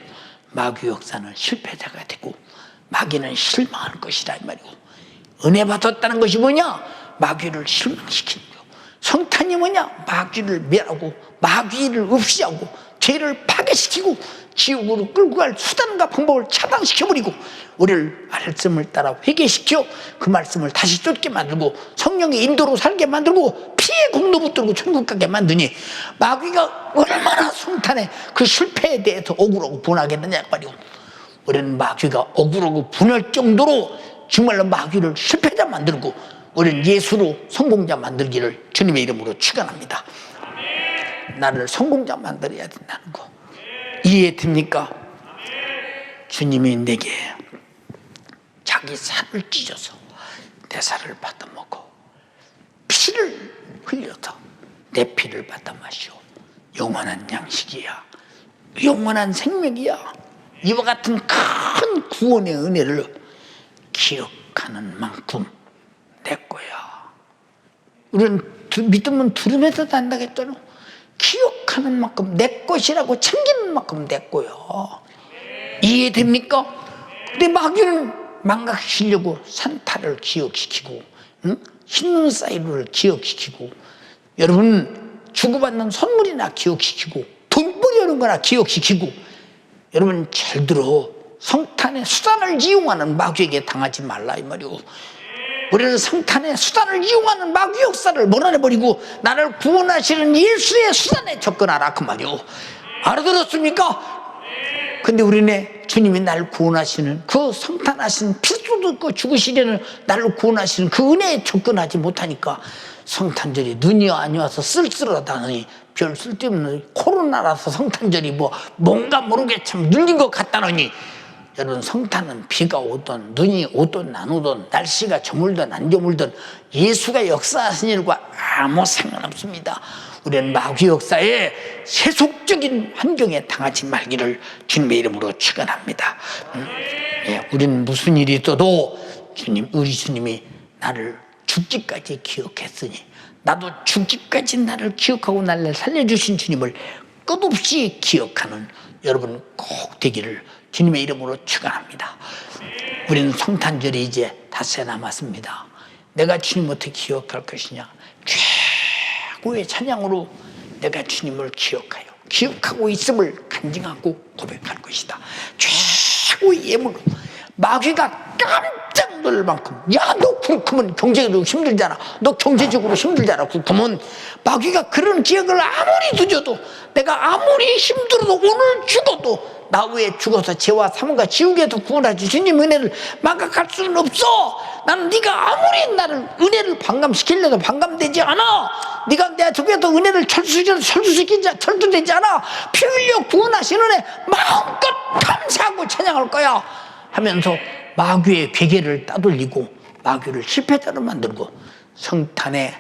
마귀 역사는 실패자가 되고 마귀는 실망할 것이다 이 말이고. 은혜 받았다는 것이 뭐냐? 마귀를 실망시키는 거. 성탄이 뭐냐? 마귀를 멸하고 마귀를 없이하고 죄를 파괴시키고 지옥으로 끌고 갈 수단과 방법을 차단시켜버리고 우리를 말씀을 따라 회개시켜 그 말씀을 다시 쫓게 만들고 성령의 인도로 살게 만들고 피의 공로 붙들고 천국 가게 만드니 마귀가 얼마나 성탄의 그 실패에 대해서 억울하고 분하겠느냐 말이오. 우리는 마귀가 억울하고 분할 정도로 정말로 마귀를 실패자 만들고 우리는 예수로 성공자 만들기를 주님의 이름으로 축원합니다. 나를 성공자 만들어야 된다는 거 이해됩니까? 주님이 내게 자기 살을 찢어서 내 살을 받아 먹어 피를 흘려서 내 피를 받아 마시오. 영원한 양식이야. 영원한 생명이야. 이와 같은 큰 구원의 은혜를 기억하는 만큼 내 거야. 우리는 믿으면 두려움에서 산다겠잖아. 기억하는 만큼 내 것이라고 챙기는 만큼 내 거야. 이해됩니까? 근데 마귀는 망각시키려고 산타를 기억시키고 흰눈 사이로를 기억시키고 여러분 주고받는 선물이나 기억시키고 돈벌이 하는 거나 기억시키고 여러분 잘 들어. 성탄의 수단을 이용하는 마귀에게 당하지 말라 이 말이오. 우리는 성탄의 수단을 이용하는 마귀 역사를 몰아내버리고 나를 구원하시는 예수의 수단에 접근하라 그 말이오. 알아들었습니까? 근데 우리는 주님이 나를 구원하시는 그 성탄하신 피소도 그 죽으시려는 나를 구원하시는 그 은혜에 접근하지 못하니까 성탄절이 눈이 안 와서 쓸쓸하다느니 별 쓸데없는 코로나라서 성탄절이 뭔가 모르게 참 눌린 것 같다느니 여러분 성탄은 비가 오든 눈이 오든 안 오든 날씨가 저물든 안 저물든 예수가 역사하신 일과 아무 상관없습니다. 우리는 마귀 역사에 세속적인 환경에 당하지 말기를 주님의 이름으로 축원합니다. 예, 우리는 무슨 일이 있어도 우리 주님이 나를 죽기까지 기억했으니 나도 죽기까지 나를 기억하고 나를 살려주신 주님을 끝없이 기억하는 여러분 꼭 되기를 주님의 이름으로 축원합니다. 우리는 성탄절이 이제 닷새 남았습니다. 내가 주님 어떻게 기억할 것이냐? 최고의 찬양으로 내가 주님을 기억하여 기억하고 있음을 간증하고 고백할 것이다. 최고의 예물로 마귀가 깜짝 놀랄 만큼, 야, 너 그렇구면 경제적으로 힘들잖아, 너 경제적으로 힘들잖아, 그렇구면 마귀가 그런 기억을 아무리 두줘도, 내가 아무리 힘들어도, 오늘 죽어도 나 외에 죽어서 죄와 사망과 지옥에서 구원하신 주님 은혜를 망각할 수는 없어. 나는 네가 아무리 나를 은혜를 반감시키려도 반감되지 않아. 네가 내가 저기에서 은혜를 철수되지 않아. 피 흘려 구원하신 은혜 마음껏 감사하고 찬양할 거야 하면서 마귀의 괴계를 따돌리고 마귀를 실패자로 만들고 성탄의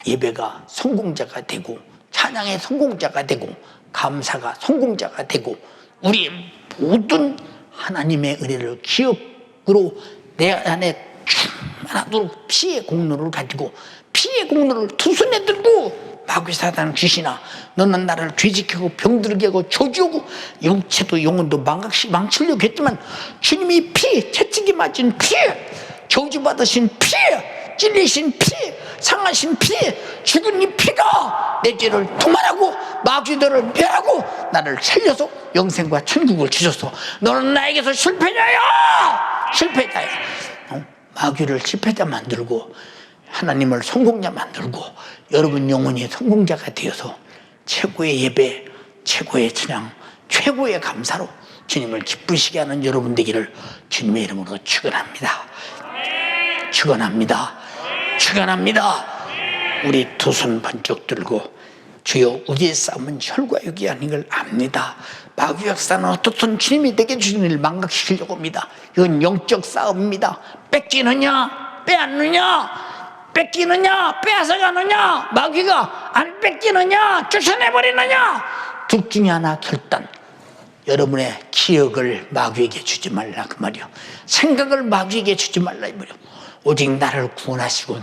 예배가 성공자가 되고 찬양의 성공자가 되고 감사가 성공자가 되고 우리의 모든 하나님의 은혜를 기억으로 내 안에 충만하도록 피의 공로를 가지고 피의 공로를 두 손에 들고 마귀 사단은 귀신아, 너는 나를 죄짓게 병들게 하고 저주하고 영체도 영혼도 망치려고 했지만 주님이 피, 채찍이 맞은 피, 저주받으신 피, 찔리신 피, 상하신 피, 죽은 이 피가 내 죄를 도말하고 마귀들을 멸하고 나를 살려서 영생과 천국을 주셔서 너는 나에게서 실패자야! 마귀를 실패자 만들고 하나님을 성공자 만들고 여러분 영혼이 성공자가 되어서 최고의 예배, 최고의 찬양, 최고의 감사로 주님을 기쁘시게 하는 여러분 되기를 주님의 이름으로 축원합니다. 축원합니다. 축원합니다. 우리 두 손 번쩍 들고 주여, 우리의 싸움은 혈과 육이 아닌 걸 압니다. 마귀 역사는 어떻든 주님이 내게 주신 일을 망각시키려고 합니다. 이건 영적 싸움입니다. 뺏기느냐 빼앗느냐, 뺏기느냐 빼앗아가느냐, 마귀가 안 뺏기느냐 쫓아내버리느냐, 둘 중에 하나 결단. 여러분의 기억을 마귀에게 주지 말라 그 말이요, 생각을 마귀에게 주지 말라 이 말이요. 오직 나를 구원하시고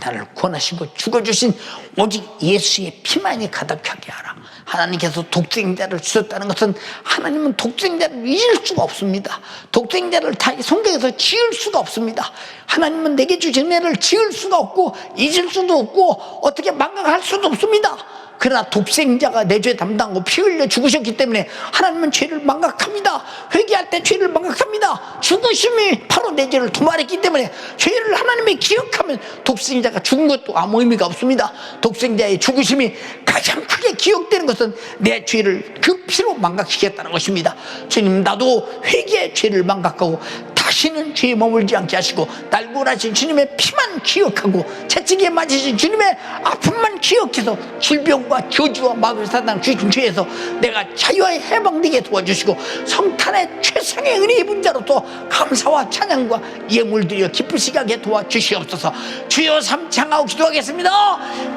죽어주신 오직 예수의 피만이 가득하게 하라. 하나님께서 독생자를 주셨다는 것은 하나님은 독생자를 잊을 수가 없습니다. 독생자를 다 성경에서 지을 수가 없습니다. 하나님은 내게 주신 애를 지을 수가 없고 잊을 수도 없고 어떻게 망각할 수도 없습니다. 그러나 독생자가 내 죄 담당하고 피 흘려 죽으셨기 때문에 하나님은 죄를 망각합니다. 회개할 때 죄를 망각합니다. 죽으심이 바로 내 죄를 도말했기 때문에 죄를 하나님이 기억하면 독생자가 죽은 것도 아무 의미가 없습니다. 독생자의 죽으심이 가장 크게 기억되는 것은 내 죄를 그 피로 망각시켰다는 것입니다. 주님, 나도 회개의 죄를 망각하고 다시는 죄에 머물지 않게 하시고 날 구원하신 주님의 피만 기억하고 채찍에 맞으신 주님의 아픔만 기억해서 질병과 저주와 마귀 사단 주신 죄에서 내가 자유와 해방되게 도와주시고 성탄의 최상의 은혜 입은 자로서 감사와 찬양과 예물 드려 기쁘시게 하게 도와주시옵소서. 주여 삼창하고 기도하겠습니다.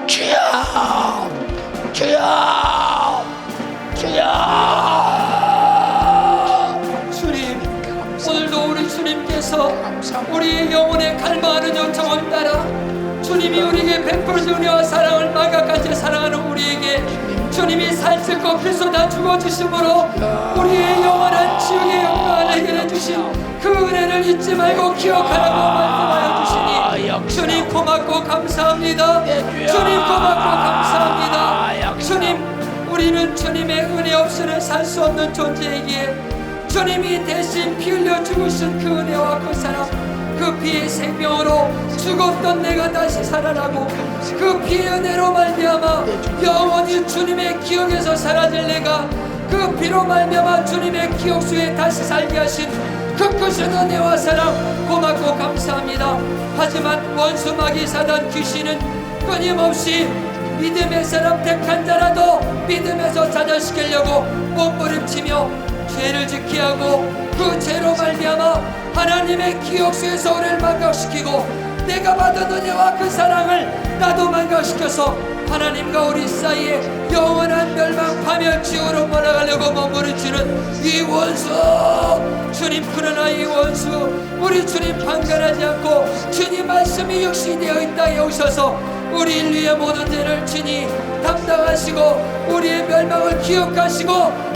주여, 주여, 주여. 오늘도 우리 주님께서 우리의 영혼에 갈망하는 요청을 따라 주님이 우리에게 베푸는 은혜와 사랑을 망각하지 사랑하는 우리에게 주님이 살찔고 피 쏟아 죽어주심으로 우리의 영원한 지옥의 영광을 해결해 주신 그 은혜를 잊지 말고 기억하라고 말씀하여 주시니 주님 고맙고 감사합니다. 주님 고맙고 감사합니다. 주님, 우리는 주님의 은혜 없이는 살 수 없는 존재이기에 주님이 대신 피 흘려 죽으신 그 은혜와 그 사랑, 그 피의 생명으로 죽었던 내가 다시 살아나고 그 피의 은혜로 말미암아 영원히 주님의 기억에서 사라질 내가 그 피로 말미암아 주님의 기억 속에 다시 살게 하신 그 크신 은혜와 사랑 고맙고 감사합니다. 하지만 원수 마귀 사단 귀신은 끊임없이 믿음의 사람 택한 자라도 믿음에서 좌절시키려고 몸부림치며 죄를 짓게 하고 그 죄로 말미암아 하나님의 기억 속에서 우리를 망각시키고 내가 받은 은혜와 그 사랑을 나도 망각시켜서 하나님과 우리 사이에 영원한 멸망 파멸 지옥으로 몰아가려고 몸부림치는 이 원수, 주님, 그러나 이 원수 우리 주님 판단하지 않고 주님 말씀이 육신이 되어 이 땅에 오셔서 우리 인류의 모든 죄를 친히 담당하시고 우리의 멸망을 기억하시고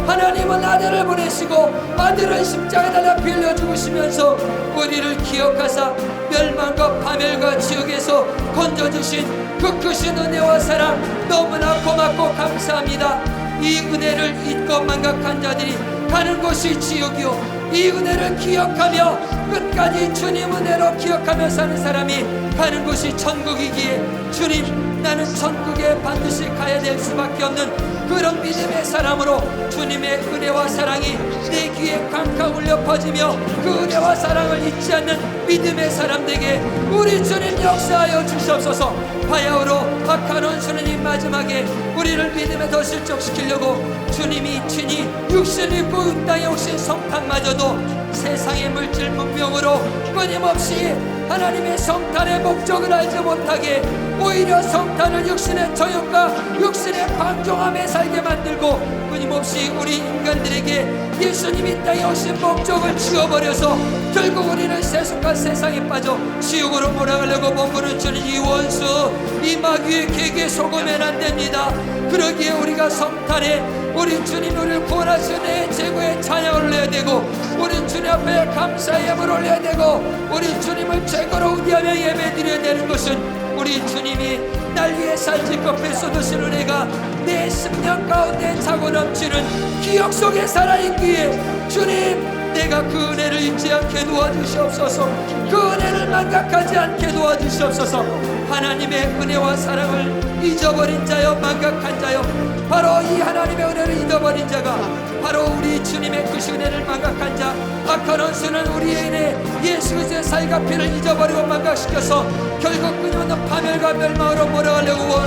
하나님은 아들을 보내시고 아들을 십자가에 달아 빌려 죽으시면서 우리를 기억하사 멸망과 파멸과 지옥에서 건져주신 그 크신 은혜와 사랑 너무나 고맙고 감사합니다. 이 은혜를 잊고 망각한 자들이 가는 곳이 지옥이요, 이 은혜를 기억하며 끝까지 주님 은혜로 기억하며 사는 사람이 가는 곳이 천국이기에 주님, 나는 천국에 반드시 가야 될 수밖에 없는 그런 믿음의 사람으로 주님의 은혜와 사랑이 내 귀에 쾅쾅 울려 퍼지며 그 은혜와 사랑을 잊지 않는 믿음의 사람들에게 우리 주님 역사하여 주시옵소서. 바야흐로 악한 원수는 마지막에 우리를 믿음에 더 실족시키려고 주님이 친히 육신을 입고 이 땅에 오신 성탄마저도 세상의 물질 문명으로 끊임없이 하나님의 성탄의 목적을 알지 못하게 오히려 성탄을 육신의 저욕과 육신의 방종함에 살게 만들고 끊임없이 우리 인간들에게 예수님이 땅에 오신 목적을 지워버려서 결국 우리는 세속한 세상에 빠져 지옥으로 몰아가려고 몸부림치는 이 원수, 이 마귀의 계기에 속으면 안 됩니다. 그러기에 우리가 성탄에 우리 주님 우리를 구원하신 내 최고의 찬양을 올려야 되고 우리 주님 앞에 감사의 예물을 올려야 되고 우리 주님을 최고로 의지하며 예배드려야 되는 것은 우리 주님이 날 위해 살찔겁에 쏟으신 은혜가 내 심령 가운데 차고 넘치는 기억 속에 살아있기에 주님, 내가 그 은혜를 잊지 않게 도와주시옵소서. 그 은혜를 망각하지 않게 도와주시옵소서. 하나님의 은혜와 사랑을 잊어버린 자여, 망각한 자여, 바로 이 하나님의 은혜를 잊어버린 자가 바로 우리 주님의 그 은혜를 망각한 자, 악한 원수는 우리의 은혜 예수 그리스도의 살과 피를 잊어버리고 망각시켜서 결국 끊임없는 파멸과 멸망으로 몰아가려고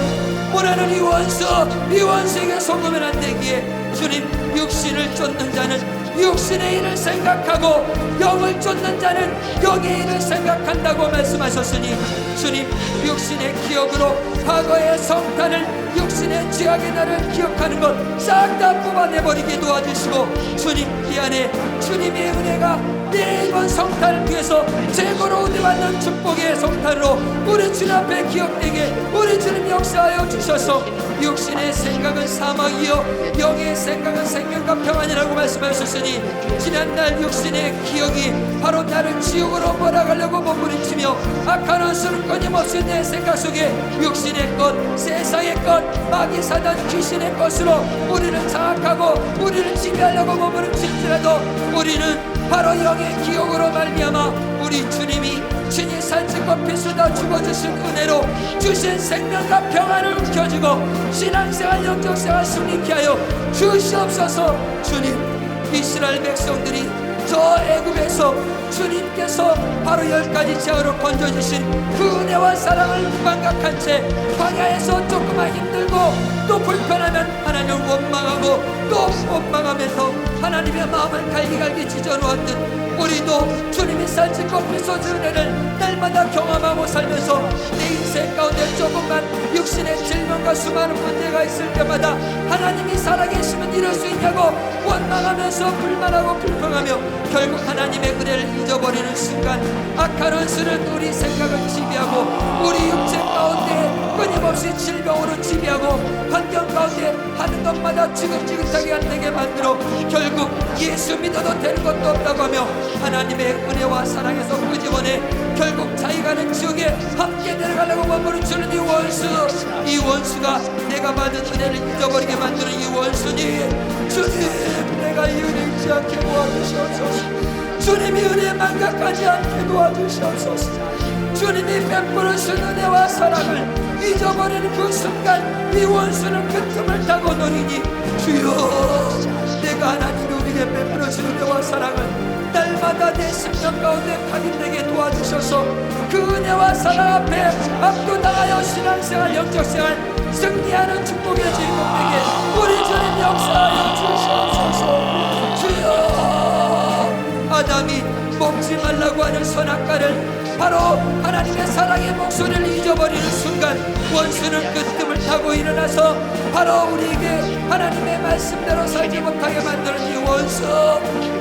원하는 이 원수에게 속으면 안 되기에 주님, 육신을 쫓는 자는 육신의 일을 생각하고 영을 쫓는 자는 영의 일을 생각한다고 말씀하셨으니 주님, 육신의 기억으로 과거의 성탄을 육신의 죄악의 날을 기억하는 것 싹 다 뽑아내버리게 도와주시고 주님, 이 안에 주님의 은혜가 내 이번 성탄을 위해서 최고로 은혜받는 축복의 성탄으로 우리 주님 앞에 기억되게 우리 주님 역사하여 주셔서 육신의 생각은 사망이요 영의 생각은 생명과 평안이라고 말씀하셨으니 지난날 육신의 기억이 바로 나를 지옥으로 몰아가려고 몸부림치며 악한 원수는 끊임없이 내 생각 속에 육신의 것, 세상의 것, 마귀 사단 귀신의 것으로 우리를 장악하고 우리를 지배하려고 몸부림칠지라도 우리는 바로 영의 기억으로 말미암아 우리 주님이 친히 살찌고 피수다 죽어주신 은혜로 주신 생명과 평안을 움켜쥐고 신앙생활 영적생활 승리케 하여 주시옵소서. 주님, 이스라엘 백성들이 저 애굽에서 주님께서 바로 10가지 재앙으로 건져주신 그 은혜와 사랑을 망각한 채 광야에서 조금만 힘들고 또 불편하면 하나님을 원망하고 또 원망하면서 하나님의 마음을 갈기갈기 찢어놓았듯 우리도 주님이 살찌고 피쏟은 은혜를 날마다 경험하고 살면서 내 인생 가운데 조금만 육신의 질병과 수많은 문제가 있을 때마다 하나님이 살아계시면 이럴 수 있냐고 원망하면서 불만하고 불평하며 결국 하나님의 은혜를 잊어버리는 순간 악한 원수는 우리 생각을 지배하고 우리 육체 가운데 끊임없이 질병으로 지배하고 환경 가운데 하는 것마다 지긋지긋하게 안 되게 만들어 결국 예수 믿어도 될 것도 없다고 하며 하나님의 은혜와 사랑에서 끄집어내 결국 자기가 는 지옥에 함께 내려가려고 몸부림치는 이 원수가 내가 받은 은혜를 잊어버리게 만드는 이 원수니 주님, 내가 이 은혜 잊지 않게 도와주시옵소서. 주님이 은혜 망각하지 않게 도와주시옵소서. 주님이 베풀으신 은혜와 사랑을 잊어버리는 그 순간 이 원수는 그 틈을 타고 노리니 주여, 내가 하나님이 우리에게 베풀으신 은혜와 사랑을 날마다 내 심령 가운데 각인되게 도와주셔서 그 은혜와 사랑 앞에 압도당하여 신앙생활 영적생활 승리하는 축복의 주인공에게 우리 주님 역사하여 주시옵소서. 주여, 아담이 먹지 말라고 하는 선악과를 바로 하나님의 사랑의 목소리를 잊어버리는 순간 원수는 그 틈을 타고 일어나서 바로 우리에게 하나님의 말씀대로 살지 못하게 만드는 이 원수,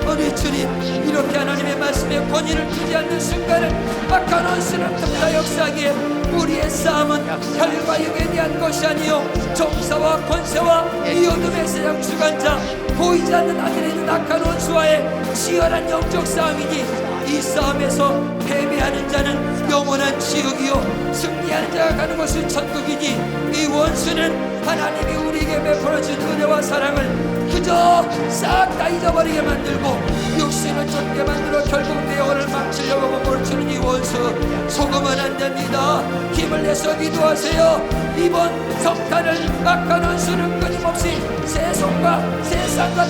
우리 주님, 이렇게 하나님의 말씀에 권위를 두지 않는 순간을 악한 원수는 틈타 역사하기에 우리의 싸움은 혈과 육에 대한 것이 아니요 정사와 권세와 이 어둠의 세상 주관자, 보이지 않는 하늘에 있는 악한 원수와의 치열한 영적 싸움이니 이 싸움에서 패배하는 자는 영원한 지옥이요 승리하는 자가 가는 것은 천국이니 이 원수는 하나님이 우리에게 베풀어준 은혜와 사랑을 그저 싹 다 잊어버리게 만들고 육신을 쫓게 만들어 결국 내 영혼을 망치려고 몸부림치는 이 원수, 속으면 안 됩니다. 힘을 내서 기도하세요. 이번 성탄을 악한 원수는 끊임없이 세상과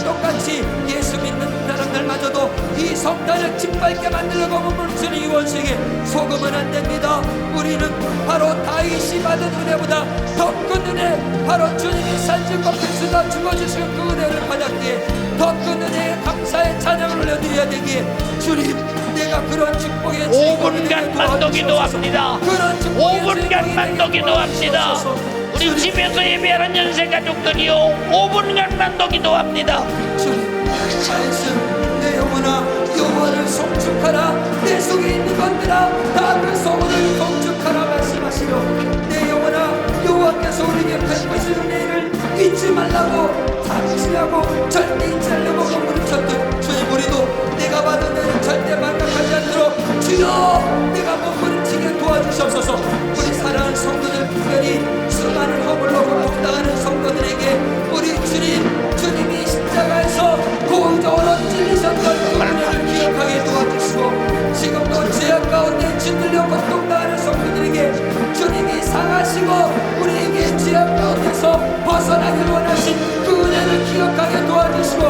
똑같이 예수 믿는 사람들마저도 이 성탄을 짓밟게 만들려고 몸부림치는 이 원수에게 속으면 안 됩니다. 우리는 바로 다윗이 받은 은혜보다 더 큰 은혜, 바로 주님이 산증과 필수다 죽어주시는 그 은혜를 받았기에 더 큰 은혜에 감사의 찬양을 올려드려야 되기에 주님, 내가 그런 축복의 5분간만 더 기도합니다. 5분간만 더 기도합니다. 우리 집에서 예배하는 연세 가족들이요, 5분간만 더 기도합니다. 주님, 말씀 내 영혼아 여호와를 송축하라. 내 속에 있는 것들아 다 그 소원을 송축하라 말씀하시려. 내 영혼아 여호와께서 우리에게 베푸신 은혜를 잊지 말라고 상실하고 절대 잊지 않으려고 몸부림쳤던 주님, 우리도 내가 받은 은혜를 절대 망각하지 않도록 주여 내가 몸부림치게 도와주시옵소서. 우리 사랑하는 성도들, 특별히 수많은 허물로 고통당하는 성도들에게 우리 주님이 십자가에서 고의적으로 찔리셨던 그 은혜를 기억하게 도와주시고, 지금도 죄악 가운데 짓들려 고통당하는 성도들에게 주님이 상하시고 우리에게 죄악 가운데서 벗어나기를 원하신 그 은혜를 기억하게 도와주시고,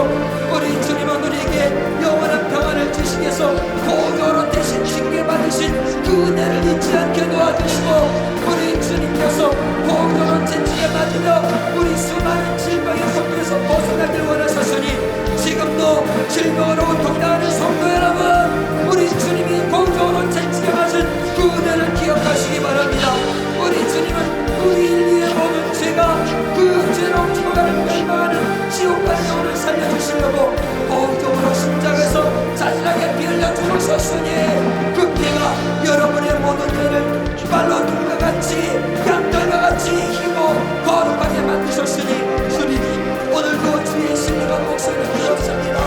우리 주님은 우리에게 영원한 평안을 주시기 위해서 고의적으로 대신 징계받으신 그 은혜를 잊지 않게 도와주시고, 우리 주님께서 고의적으로 채찍에 맞으며 우리 수많은 질병의 고통에서 벗어나기를 원하셨으니 지금도 질병으로 고통당하는 성도 여러분, 우리 주님이 고의적으로 채찍에 맞은 그 은혜를 기억하시기 바랍니다. 우리 주님은 우리 인류의 모든 죄가 그 죄로 죽어가는 멸망하는 지옥 가는 영혼을 살려주시려고 고의적으로 십자가에서 잔인하게 피 흘려 죽으셨으니 그 피가 여러분의 모든 죄를 발로 눈과 같이 양털과 같이 희고 거룩하게 만드셨으니 주님이 오늘도 주의 신령한 목소리를 들었습니다.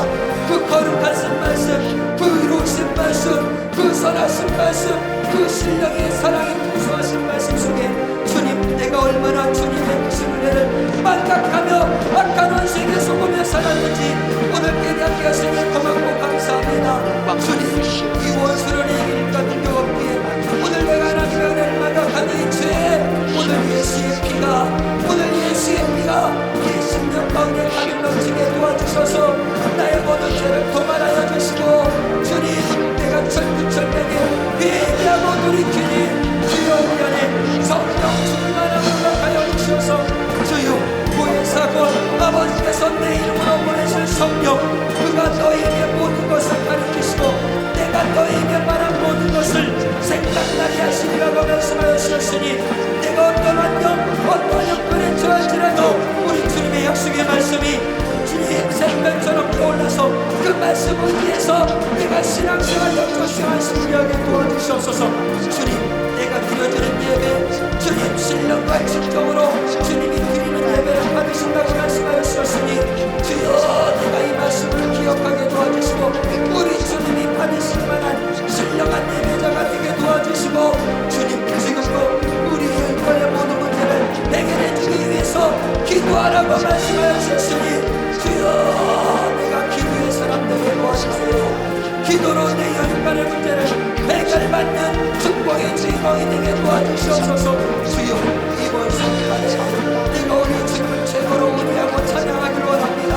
그 거룩하신 말씀, 그 이루신 말씀, 그 선하신 말씀, 그 신령의 사랑이 풍성하신 말씀 속에 주님, 내가 얼마나 주님의 무슨 은혜를 망각하며 악한 원수에게 속으며 살았는지 오늘 깨닫게 하시니 고맙고 감사합니다. 주님, 이 원수를 이길까 능력 없기에 오늘 내가 하나님의 은혜를 망각하는 이 죄, 오늘 예수의 피가 내 심령 가운데 가득 넘치게 도와주셔서 나의 모든 죄를 도말하여 주시고, 주님, 내가 철부철명에 회개하고 돌이키니 주여 우리 안에 성령 충만함을 하여 주셔서 주여 보혜사고 아버지께서 내 이름으로 보내실 성령, 그가 너에게 모든 것을 가르치시고 내가 너에게 말한 모든 것을 생각나게 하시리라고 말씀하여 주셨으니 내가 어떤 환경 어떤 형편에 처할지라도 우리 주님의 약속의 말씀이 주님 생명처럼 떠올라서 그 말씀을 위해서 내가 신앙생활 영적생활 승리하게 도와주시옵소서. 주님, 내가 드려지는 예배 주님 신령과 진정으로 주님이 드리는 예배를 받으신다고 말씀하여 주셨으니 주여 내가 이 말씀을 기억하게 도와주시고 우리 주님이 받으실 만한 신령한 예배자가 되게 도와주시고, 주님 지금도 우리 인권의 모든 문제를 해결해 주기 위해서 기도하라고 말씀하여 주셨으니 주여 내가 기도의 사람 되게 도와주세요. 기도로 내 인간의 문제를 해결받는 축복의 주인공이 되게 도와주시옵소서. 주여 이번 성탄에 내가 우리 주님을 최고로 의미하고 찬양하기를 원합니다.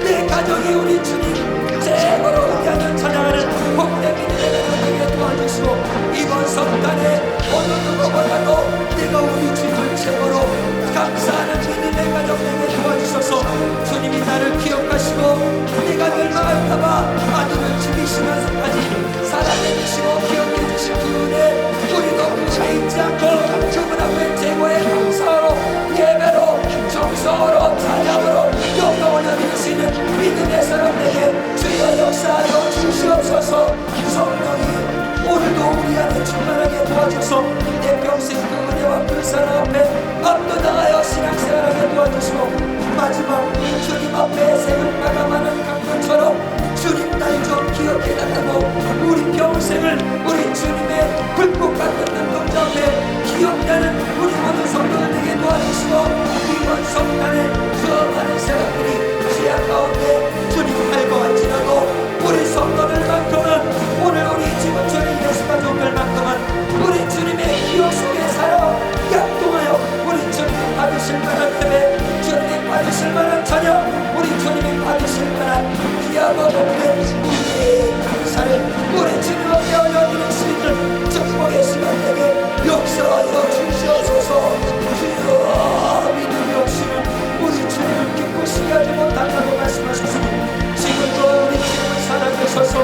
내 가정이 우리 주님 최고로 의미하는 찬양하는 복된 믿음의 되게 도와주시고, 이번 성탄에 어느 누구보다도 내가 우리 주님을 최고로 감사하는 믿음의 가정 되게 도와주셔서 주님이 나를 기억하시고 내가 멸망할까봐 아들을 죽이시면서까지 살아내주시고 기억해주신 그 은혜, 우리도 그분에 잊지 않고 그분 앞에 최고의 감사로 배색을 마감하는 강도처럼 주님 날 좀 기억해달라고 우리 평생을 우리 주님의 불꽃 같은 눈동자 앞에 기억나는 우리 모든 성도들 되게 도와주시고 이번 성탄에 수많은 사람들이 지하 가운데 주님 알고할지라도 우리 성도들만큼은 오늘 우리 지금 저희 예수 가족들만큼은 우리 주님의 기억 속에 살아 약동하여 우리 주님이 받으실 만한 예배, 주님이 받으실 만한 찬양, 우리 주님이 받으실 만한 귀하고 복된 우리의 감사를 우리 주님 앞에 올려드릴 수 있는 축복의 시간 되게 역사하여 주시옵소서. 주여 믿음 없이는 우리 주님을 기쁘시게 하지 못한다고 말씀하셨으니 지금도 우리 주님을 살아계셔서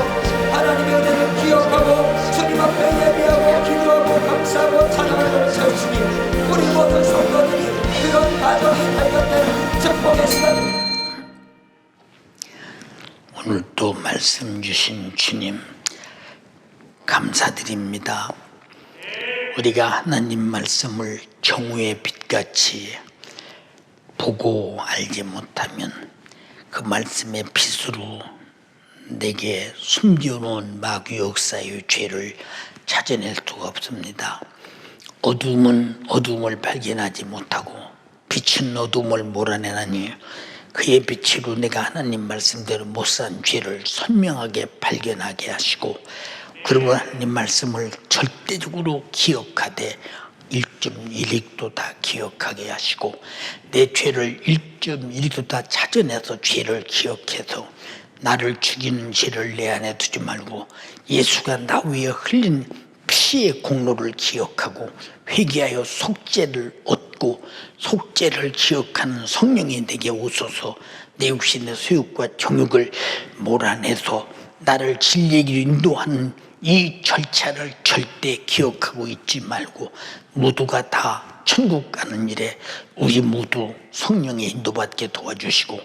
하나님의 은혜를 기억하고 주님 앞에 예배하고 기도하고 감사하고 찬양하는 자주님, 우리 모든 성도들이 그런 가정이 발견되는 축복의 시간. 오늘도 말씀 주신 주님 감사드립니다. 우리가 하나님 말씀을 경우의 빛같이 보고 알지 못하면 그 말씀의 빛으로 내게 숨겨놓은 마귀 역사의 죄를 찾아낼 수가 없습니다. 어둠은 어둠을 발견하지 못하고 빛은 어둠을 몰아내나니 그의 빛으로 내가 하나님 말씀대로 못 산 죄를 선명하게 발견하게 하시고, 그리고 하나님 말씀을 절대적으로 기억하되 1.1획도 다 기억하게 하시고, 내 죄를 1.1획도 다 찾아내서 죄를 기억해서 나를 죽이는 죄를 내 안에 두지 말고 예수가 나 위에 흘린 피의 공로를 기억하고 회개하여 속죄를 얻고 속죄를 기억하는 성령이 내게 오소서. 내 육신의 소욕과 정욕을 몰아내서 나를 진리의 길로 인도하는 이 절차를 절대 기억하고 있지 말고 모두가 다 천국 가는 일에 우리 모두 성령의 인도받게 도와주시고,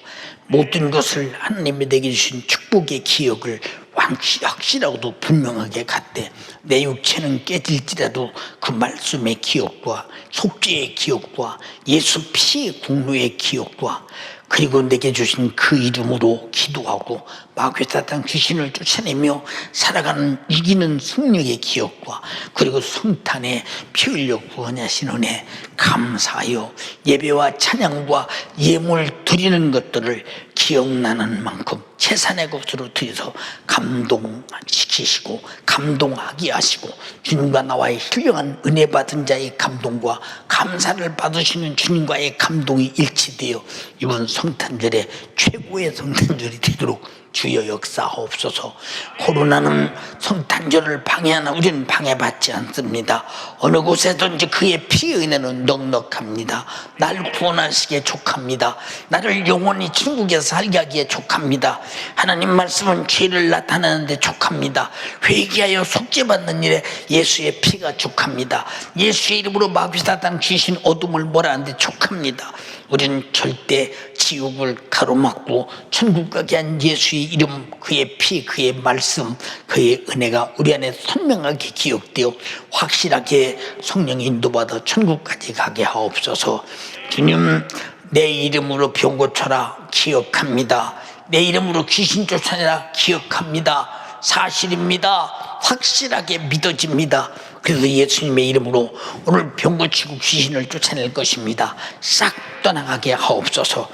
모든 것을 하나님이 내게 주신 축복의 기억을 확실하고도 분명하게 갖되 내 육체는 깨질지라도 그 말씀의 기억과 속죄의 기억과 예수 피의 공로의 기억과 그리고 내게 주신 그 이름으로 기도하고 마귀 사탄 귀신을 쫓아내며 살아가는 이기는 승리의 기억과 그리고 성탄에 피 흘려 구원하신 은혜 감사하여 예배와 찬양과 예물 드리는 것들을 기억나는 만큼 최선의 것으로 드려서 감동시키시고 감동하게 하시고, 주님과 나와의 훌륭한 은혜 받은 자의 감동과 감사를 받으시는 주님과의 감동이 일치되어 이번 성탄절에 최고의 성탄절이 되도록 주여 역사하옵소서. 코로나는 성탄절을 방해하나 우리는 방해받지 않습니다. 어느 곳에든지 그의 피의 은혜는 넉넉합니다. 날 구원하시기에 족합니다. 나를 영원히 천국에 살게 하기에 족합니다. 하나님 말씀은 죄를 나타내는데 족합니다. 회개하여 속죄받는 일에 예수의 피가 족합니다. 예수의 이름으로 마귀 사탄 귀신 어둠을 몰아내는데 족합니다. 우리는 절대 지옥을 가로막고 천국 가게 한 예수의 이름, 그의 피, 그의 말씀, 그의 은혜가 우리 안에 선명하게 기억되어 확실하게 성령의 인도받아 천국까지 가게 하옵소서. 주님, 내 이름으로 병 고쳐라 기억합니다. 내 이름으로 귀신 쫓아내라 기억합니다. 사실입니다. 확실하게 믿어집니다. 그래서 예수님의 이름으로 오늘 병 고치고 귀신을 쫓아낼 것입니다. 싹 떠나가게 하옵소서.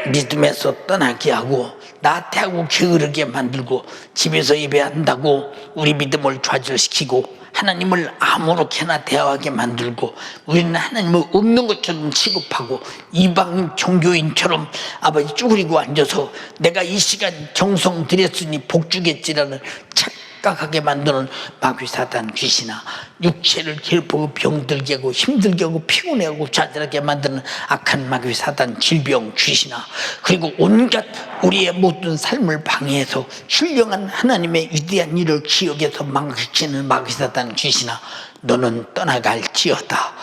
믿음에서 떠나게 하고 나태하고 게으르게 만들고 집에서 예배한다고 우리 믿음을 좌절시키고 하나님을 아무렇게나 대화하게 만들고 우리는 하나님을 없는 것처럼 취급하고 이방 종교인처럼 아버지 쭈그리고 앉아서 내가 이 시간 정성 들였으니 복 주겠지라는 착각하게 만드는 마귀 사탄 귀신아, 육체를 괴롭히고 병들게 하고 힘들게 하고 피곤해 하고 좌절하게 만드는 악한 마귀 사탄 질병 귀신아, 그리고 온갖 우리의 모든 삶을 방해해서 훌륭한 하나님의 위대한 일을 기억해서 망가뜨리는 마귀 사탄 귀신아, 너는 떠나갈지어다.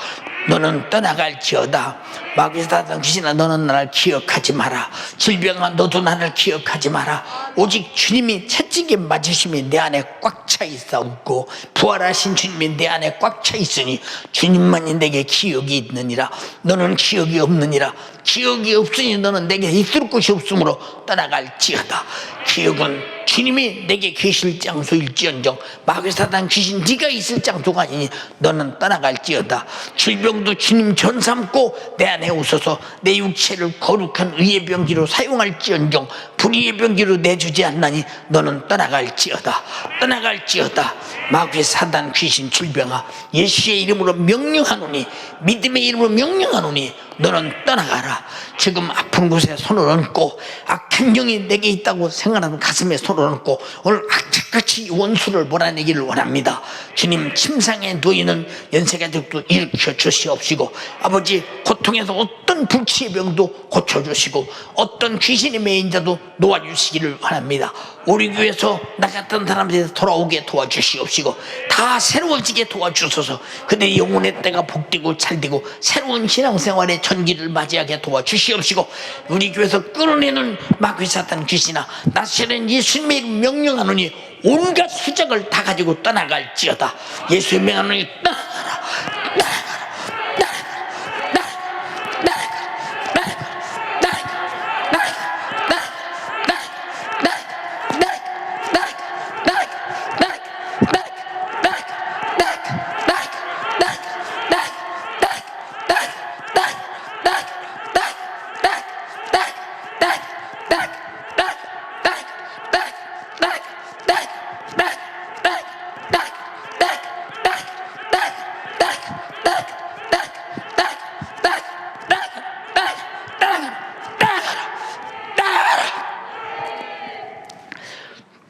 너는 떠나갈지어다. 마귀 사탄 귀신아, 너는 나를 기억하지 마라. 질병아, 너도 나를 기억하지 마라. 오직 주님이 채찍에 맞으심이 내 안에 꽉 차 있사옵고 부활하신 주님이 내 안에 꽉 차 있으니 주님만이 내게 기억이 있느니라. 너는 기억이 없느니라. 기억이 없으니 너는 내게 있을 곳이 없으므로 떠나갈지어다. 기억은 주님이 내게 계실 장소일지언정 마귀 사단 귀신 네가 있을 장소가 아니니 너는 떠나갈지어다. 질병도 주님 전 삼고 내 안에 오셔서 내 육체를 거룩한 의의 병기로 사용할지언정 불의의 병기로 내주지 않나니 너는 떠나갈지어다. 떠나갈지어다. 마귀 사단 귀신 질병아 예수의 이름으로 명령하노니 믿음의 이름으로 명령하노니 너는 떠나가라. 지금 아픈 곳에 손을 얹고 악한 영이 내게 있다고 생각하는 가슴에 손을 얹고 오늘 악착같이 원수를 몰아내기를 원합니다. 주님 침상에 누워있는 연세가족도 일으켜 주시옵시고 아버지 고통에서 어떤 불치의 병도 고쳐주시고 어떤 귀신이 메인 자도 놓아주시기를 원합니다. 우리 교회에서 나 같은 사람들이 돌아오게 도와주시옵시고 다 새로워지게 도와주소서. 그들의 영혼의 때가 복되고 찰되고 새로운 신앙생활의 전기를 맞이하게 도와주시옵시고 우리 교회에서 끌어내는 마귀 사탄 귀신아 나시는 예수님의 이름 명령하노니 온갖 수작을 다 가지고 떠나갈지어다. 예수의 명하노니 떠나가라.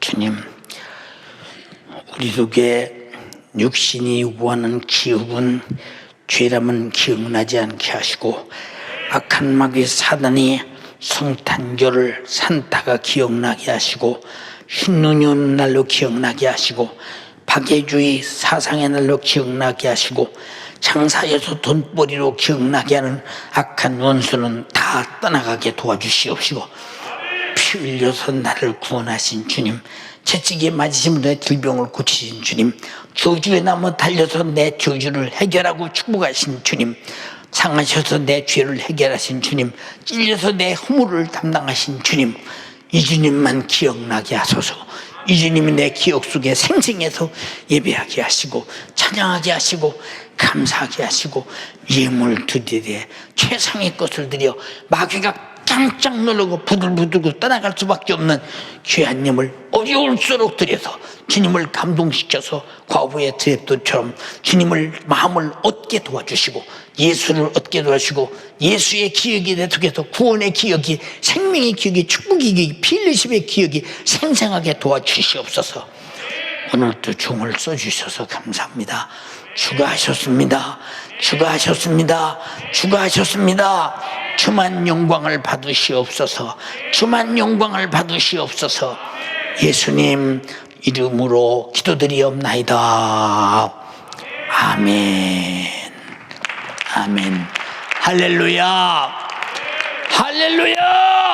주님, 우리 속에 육신이 요구하는 기억은 죄라면 기억나지 않게 하시고 악한 마귀 사단이 성탄절을 산타가 기억나게 하시고 흰눈이 오는 날로 기억나게 하시고 박애주의 사상의 날로 기억나게 하시고 장사에서 돈벌이로 기억나게 하는 악한 원수는 다 떠나가게 도와주시옵시고 피 흘려서 나를 구원하신 주님, 채찍에 맞으심으로 내 질병을 고치신 주님, 저주에 나무 달려서 내 저주를 해결하고 축복하신 주님, 상하셔서 내 죄를 해결하신 주님, 찔려서 내 허물을 담당하신 주님, 이 주님만 기억나게 하소서. 이 주님이 내 기억 속에 생생해서 예배하게 하시고 찬양하게 하시고 감사하게 하시고 예물 드리되 최상의 것을 드려 마귀가 깜짝 놀라고 부들부들고 떠나갈 수밖에 없는 귀한 예물 어려울수록 드려서 주님을 감동시켜서 과부의 드랩도처럼 주님을 마음을 얻게 도와주시고 예수를 얻게 도와주시고 예수의 기억이 내 속에서 구원의 기억이 생명의 기억이 축복의 기억이 피 흘리심의 기억이 생생하게 도와주시옵소서. 오늘도 종을 써주셔서 감사합니다. 주가 하셨습니다. 주가 하셨습니다. 주가 하셨습니다. 주만 영광을 받으시옵소서. 주만 영광을 받으시옵소서. 예수님 이름으로 기도드리옵나이다. 아멘. 아멘. 할렐루야. 할렐루야.